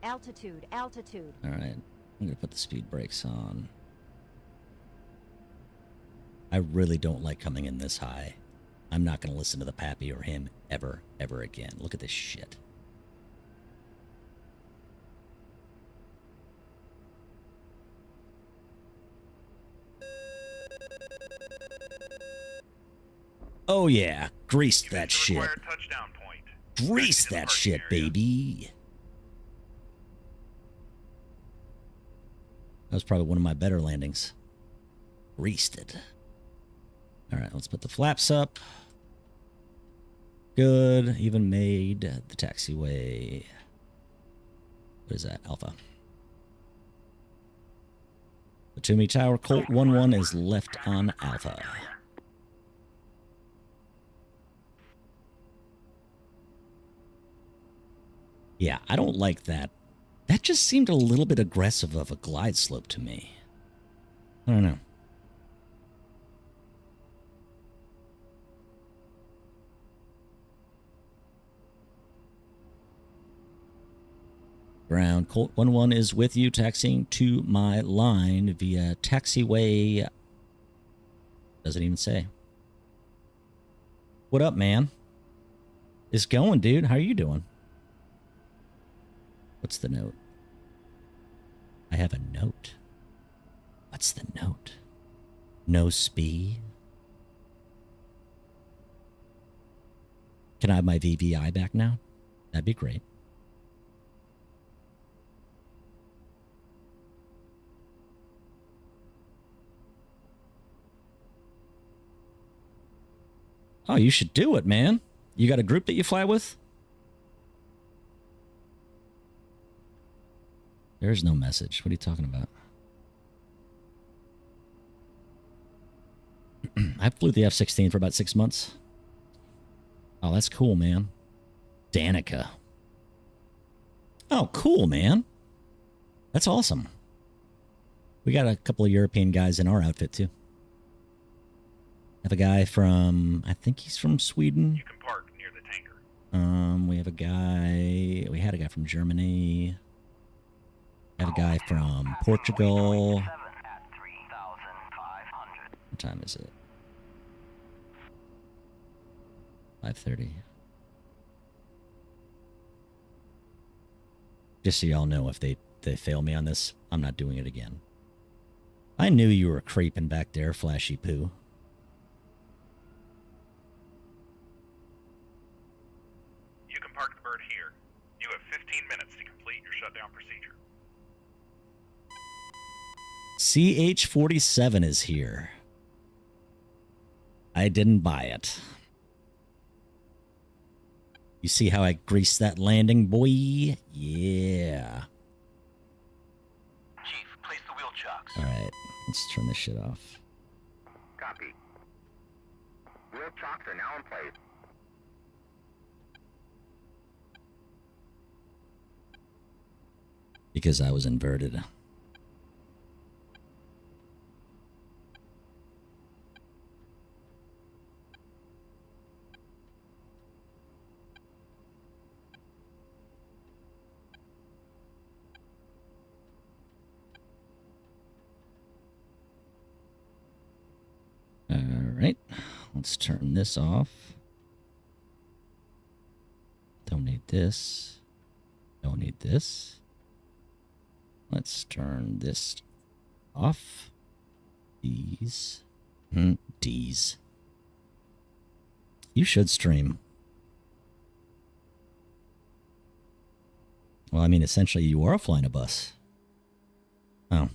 Altitude, altitude. All right, I'm going to put the speed brakes on. I really don't like coming in this high. I'm not going to listen to the Pappy or him ever again. Look at this shit. Oh yeah, grease that shit. Touchdown point. Grease that shit, baby. That was probably one of my better landings. Greased it. All right, let's put the flaps up. Good, even made the taxiway. What is that? Alpha. The Toomey Tower, Colt 1-1 is left on Alpha. Yeah, I don't like that. That just seemed a little bit aggressive of a glide slope to me. I don't know. Ground, Colt 1-1 is with you, taxiing to my line via taxiway. Doesn't even say. What up, man? It's going, dude. How are you doing? What's the note? I have a note. What's the note? No speed. Can I have my VVI back now? That'd be great. Oh, you should do it, man. You got a group that you fly with? There's no message. What are you talking about? I flew the F-16 for about 6 months. Oh, that's cool, man. Danica. Oh, cool, man. That's awesome. We got a couple of European guys in our outfit, too. Have a guy from, I think he's from Sweden. You can park near the tanker. We have a guy, we had a guy from Germany. We have a guy from Portugal. What time is it? 5:30. Just so y'all know, if they fail me on this, I'm not doing it again. I knew you were creeping back there, Flashy Poo. You can park the bird here. You have 15 minutes to complete your shutdown procedure. CH-47 is here. I didn't buy it. You see how I greased that landing, boy? Yeah. Chief, place the wheel chocks. All right, let's turn this shit off. Copy. Wheel chocks are now in place. Because I was inverted. All right, let's turn this off. Don't need this. Don't need this. Let's turn this off. These. D's. You should stream. Well, I mean, essentially, you are flying a bus. Oh.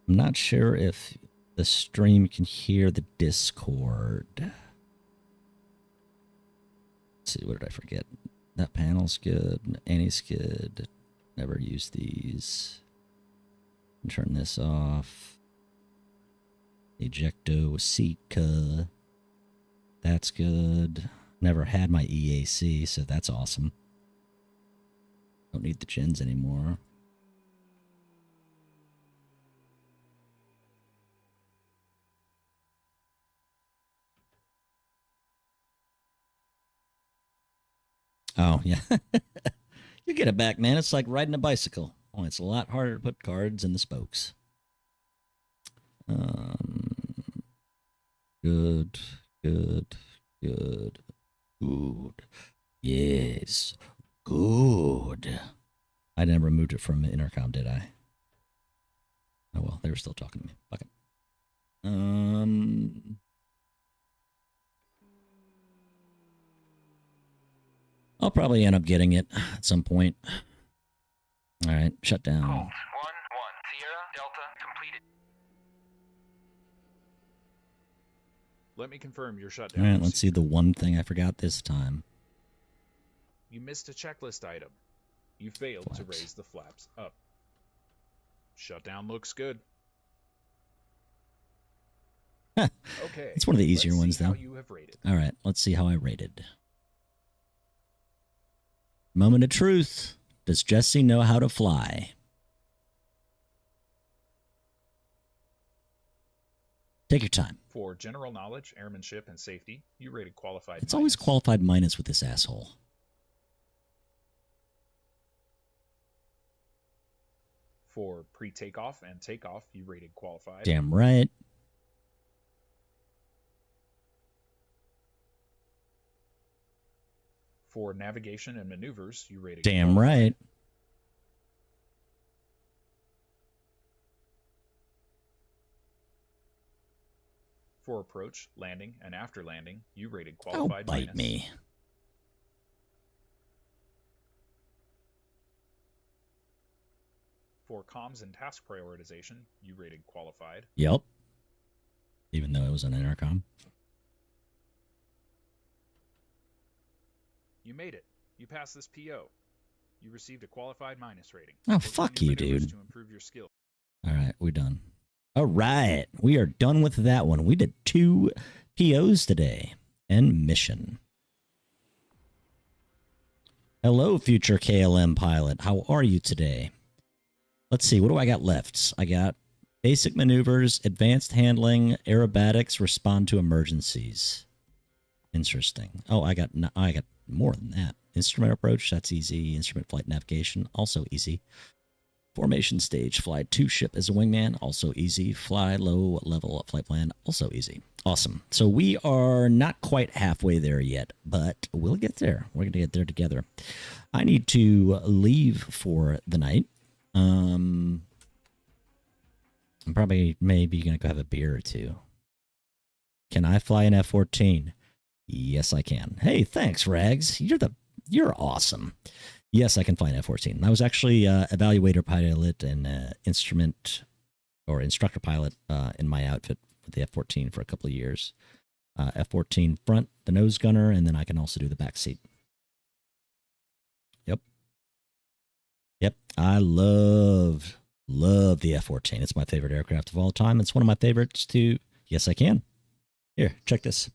I'm not sure if the stream can hear the Discord. Let's see, what did I forget? That panel's good. Annie's good. Never use these. Turn this off. Ejecto Seca. That's good. Never had my EAC, so that's awesome. Don't need the gens anymore. Oh, yeah. You get it back, man. It's like riding a bicycle. Oh, it's a lot harder to put cards in the spokes. Good, good, good, good. Yes, good. I never moved it from intercom, did I? Oh well, they were still talking to me. Fuck it. I'll probably end up getting it at some point. All right, shut down. Call 1-1. Sierra Delta completed. Let me confirm your shutdown. All right, let's see the one thing I forgot this time. You missed a checklist item. You failed to Flaps. raise the flaps up. Shutdown looks good. Okay. It's one of the easier let's ones, see how though. you have rated. All right, let's see how I rated. Moment of truth. Does Jesse know how to fly? Take your time. For general knowledge, airmanship, and safety, you rated qualified. It's always minus. qualified minus with this asshole. For pre-takeoff and takeoff, you rated qualified. Damn right. For navigation and maneuvers, you rated Damn qualified. right. For approach, landing, and after landing, you rated Oh, qualified bite minus. me. For comms and task prioritization, you rated qualified. Yep. Even though it was an intercom. You made it. You passed this PO. You received a qualified minus rating. Oh, Work on fuck your you, maneuvers dude. To improve your skill. All right, we're done. All right, we are done with that one. We did 2 POs today and mission. Hello, future KLM pilot. How are you today? Let's see. What do I got left? I got basic maneuvers, advanced handling, aerobatics, respond to emergencies. Interesting. Oh, I got more than that. Instrument approach, that's easy. Instrument flight navigation, also easy. Formation stage, fly 2 ship as a wingman, also easy. Fly low level flight plan, also easy. Awesome. So we are not quite halfway there yet, but we'll get there. We're going to get there together. I need to leave for the night. I'm probably maybe going to go have a beer or two. Can I fly an F-14? Yes, I can. Hey, thanks, Rags. You're awesome. Yes, I can fly an F-14. I was actually evaluator pilot and instrument or instructor pilot in my outfit with the F-14 for a couple of years. F-14 front, the nose gunner, and then I can also do the back seat. Yep. I love the F-14. It's my favorite aircraft of all time. It's one of my favorites too. Yes, I can. Here, check this.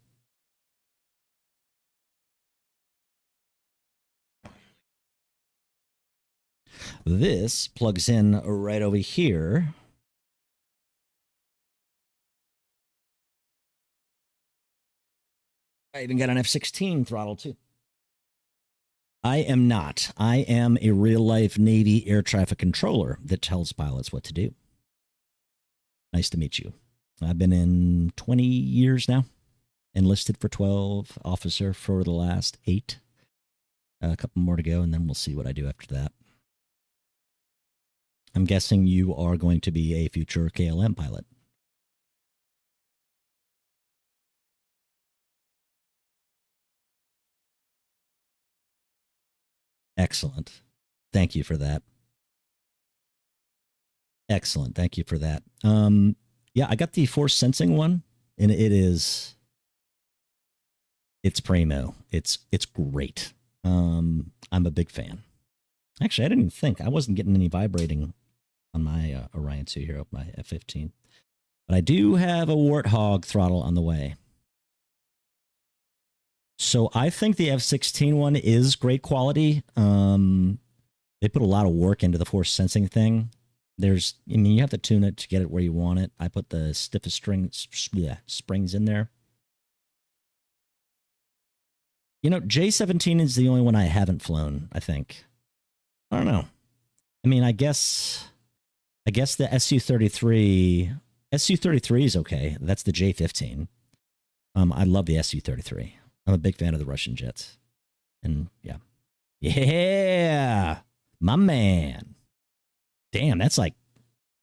This plugs in right over here. I even got an F-16 throttle too. I am not. I am a real-life Navy air traffic controller that tells pilots what to do. Nice to meet you. I've been in 20 years now. Enlisted for 12, officer for the last 8. A couple more to go, and then we'll see what I do after that. I'm guessing you are going to be a future KLM pilot. Excellent. Thank you for that. Excellent. Thank you for that. Yeah, I got the force sensing one, and it's primo. It's great. I'm a big fan. Actually, I didn't even think I wasn't getting any vibrating on my Orion 2 here, my F-15. But I do have a Warthog throttle on the way. So I think the F-16 one is great quality. They put a lot of work into the force sensing thing. You have to tune it to get it where you want it. I put the stiffest springs in there. You know, J-17 is the only one I haven't flown, I think. I don't know. I mean, I guess the Su-33 is okay. That's the J-15. I love the Su-33. I'm a big fan of the Russian jets. And yeah. Yeah! My man. Damn, that's like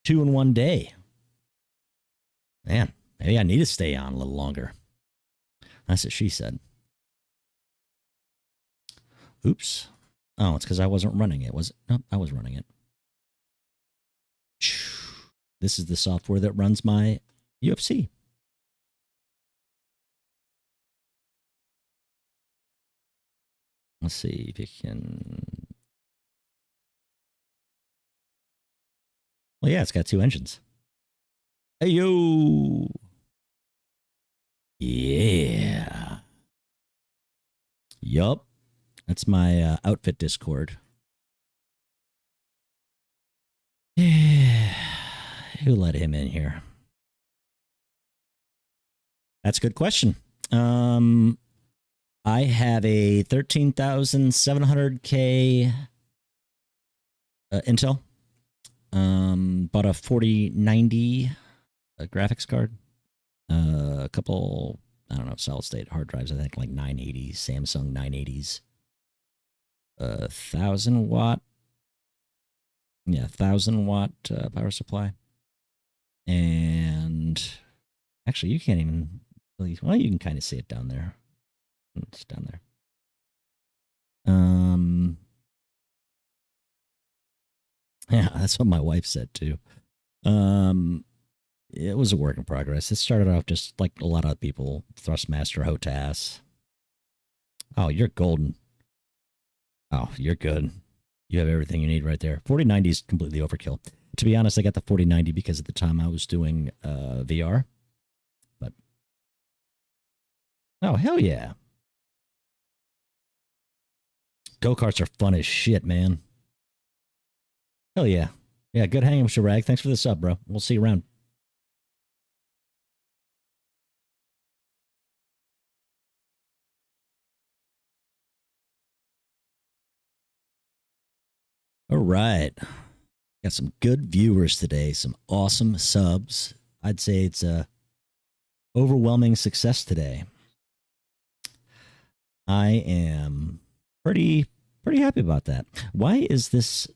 2 in 1 day. Man, maybe I need to stay on a little longer. That's what she said. Oops. Oh, it's because I wasn't running it. No, I was running it. This is the software that runs my UFC. Let's see if you can... Well, yeah, it's got 2 engines. Hey, yo! Yeah. Yup. That's my outfit Discord. Who let him in here? That's a good question. I have a 13,700K Intel. Bought a 4090 graphics card. A couple, I don't know, solid state hard drives. I think like 980s, Samsung 980s. 1,000 watt. Yeah, 1,000 watt power supply. And actually, you can't even. Well, you can kind of see it down there. It's down there. Yeah, that's what my wife said too. It was a work in progress. It started off just like a lot of people, Thrustmaster, HOTAS. Oh, you're golden. Oh, you're good. You have everything you need right there. 4090 is completely overkill. To be honest, I got the 4090 because at the time I was doing VR. But oh, hell yeah. Go-karts are fun as shit, man. Hell yeah. Yeah, good hanging with you, Rag. Thanks for the sub, bro. We'll see you around. All right. Got some good viewers today, some awesome subs. I'd say it's a overwhelming success today. I am pretty happy about that. Why is this?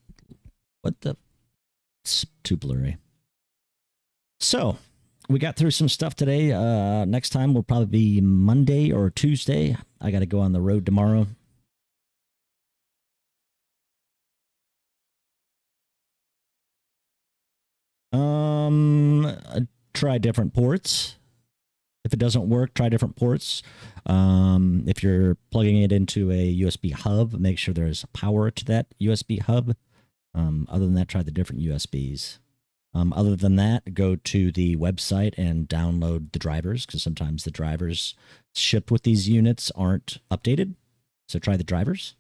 What the? It's too blurry. So we got through some stuff today. Next time will probably be Monday or Tuesday. I got to go on the road tomorrow. Try different ports. If it doesn't work, try different ports. If you're plugging it into a USB hub, make sure there's power to that USB hub. Other than that, try the different USBs. Other than that, go to the website and download the drivers, because sometimes the drivers shipped with these units aren't updated. So try the drivers.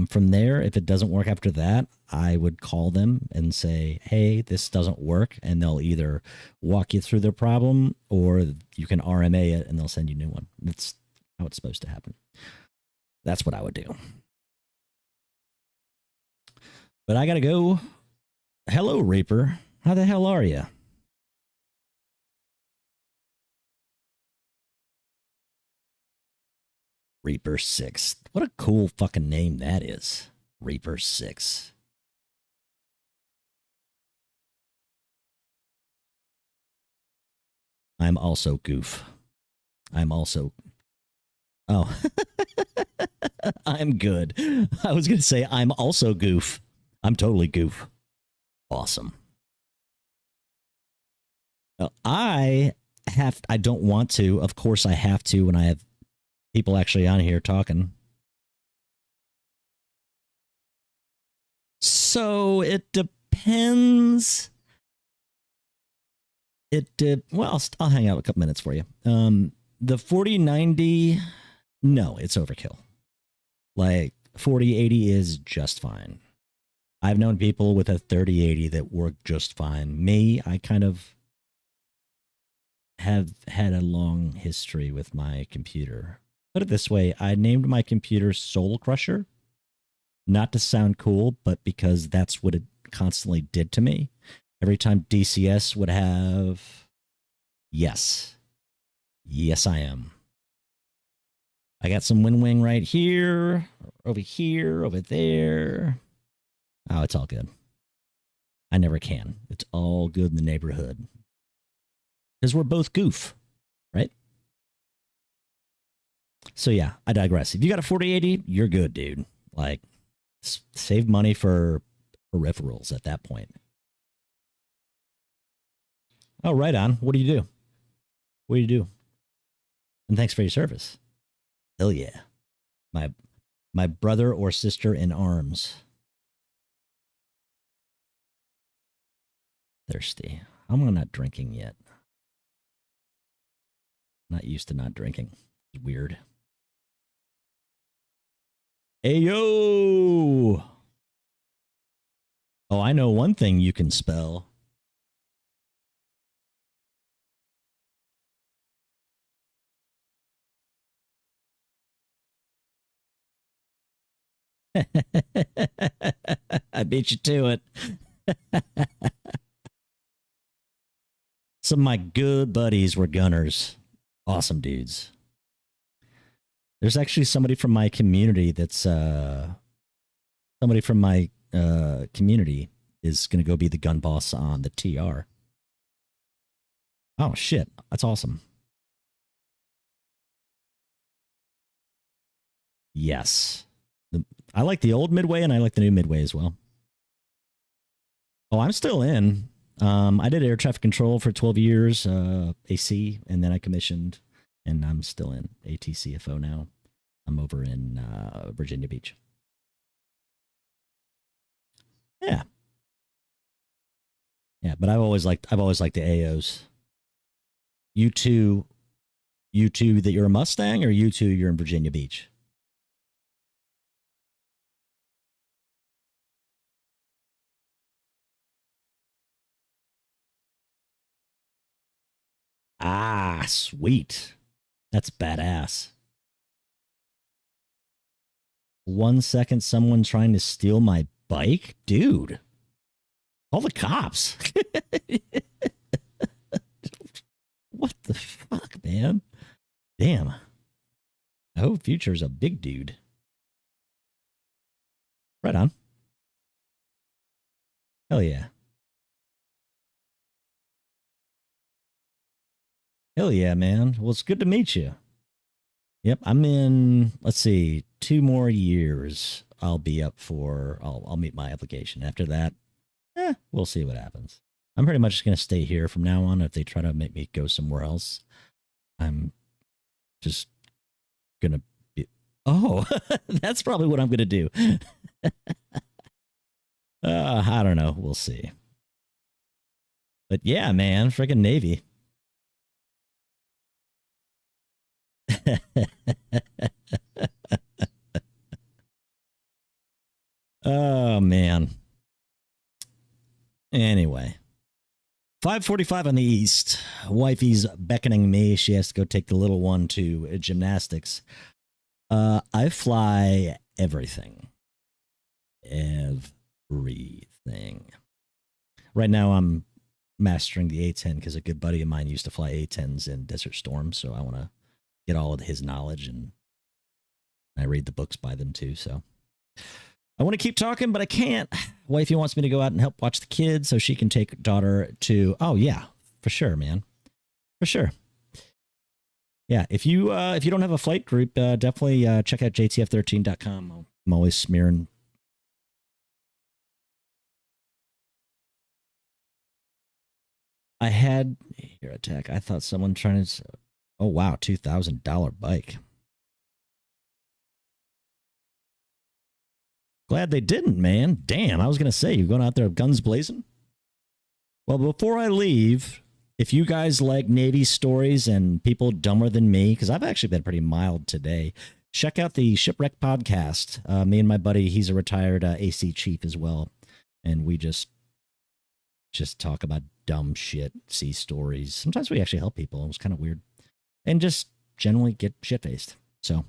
From there, if it doesn't work after that, I would call them and say, hey, this doesn't work. And they'll either walk you through their problem or you can RMA it and they'll send you a new one. That's how it's supposed to happen. That's what I would do. But I got to go. Hello, Reaper. How the hell are you? Reaper 6. What a cool fucking name that is. Reaper 6. I'm also goof. I'm also... Oh. I'm good. I was going to say I'm also goof. I'm totally goof. Awesome. I don't want to. Of course I have to when I have people actually on here talking. So it depends. Well, I'll hang out a couple minutes for you. The 4090, no, it's overkill. Like 4080 is just fine. I've known people with a 3080 that work just fine. Me, I kind of have had a long history with my computer. Put it this way, I named my computer Soul Crusher, not to sound cool, but because that's what it constantly did to me. Every time DCS would have, yes, I am. I got some WinWing right here, over there. Oh, it's all good. I never can. It's all good in the neighborhood. Because we're both goof, right? So yeah, I digress. If you got a 4080, you're good, dude. Like, save money for peripherals at that point. Oh, right on. What do you do? What do you do? And thanks for your service. Hell yeah. My brother or sister in arms. Thirsty. I'm not drinking yet. Not used to not drinking. It's weird. Ayo! Oh, I know one thing you can spell. I beat you to it. Some of my good buddies were gunners. Awesome dudes. There's actually somebody from my community that's somebody from my community is going to go be the gun boss on the TR. Oh shit, that's awesome. Yes. I like the old Midway and I like the new Midway as well. Oh, I'm still in. I did air traffic control for 12 years, AC, and then I commissioned, and I'm still in ATCFO now. I'm over in Virginia Beach. Yeah. Yeah, but I've always liked the AOs. You two that you're a Mustang, or you two you're in Virginia Beach? Ah, sweet. That's badass. 1 second, someone trying to steal my bike? Dude. Call the cops. What the fuck, man? Damn. I hope Future's a big dude. Right on. Hell yeah. Hell yeah, man. Well, it's good to meet you. Yep, I'm in, let's see, 2 more years. I'll be up for, I'll meet my application. After that, we'll see what happens. I'm pretty much going to stay here from now on. If they try to make me go somewhere else, I'm just going to be, oh, that's probably what I'm going to do. I don't know. We'll see. But yeah, man, freaking Navy. Oh man. Anyway, 5:45 on the east. Wifey's beckoning me. She has to go take the little one to gymnastics. I fly everything. Everything. Right now I'm mastering the A10 because a good buddy of mine used to fly A10s in Desert Storm, so I want to get all of his knowledge, and I read the books by them too. So I want to keep talking, but I can't. Wifey wants me to go out and help watch the kids so she can take daughter to, oh yeah, for sure, man. For sure. Yeah, if you don't have a flight group, definitely check out jtf13.com. I'm always smearing. I had here attack. I thought someone trying to, oh wow, $2,000 bike. Glad they didn't, man. Damn, I was going to say, you're going out there guns blazing? Well, before I leave, If you guys like Navy stories and people dumber than me, because I've actually been pretty mild today, check out the Shipwreck podcast. Me and my buddy, he's a retired AC chief as well, and we just talk about dumb shit, sea stories. Sometimes we actually help people. It was kind of weird, and just generally get shit faced. So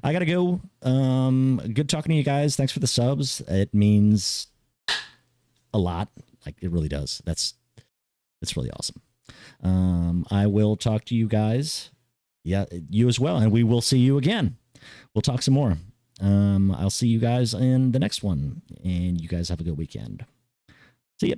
I gotta go. Good talking to you guys. Thanks for the subs. It means a lot. Like, it really does. That's really awesome. I will talk to you guys. Yeah, you as well. And we will see you again. We'll talk some more. I'll see you guys in the next one. And you guys have a good weekend. See ya.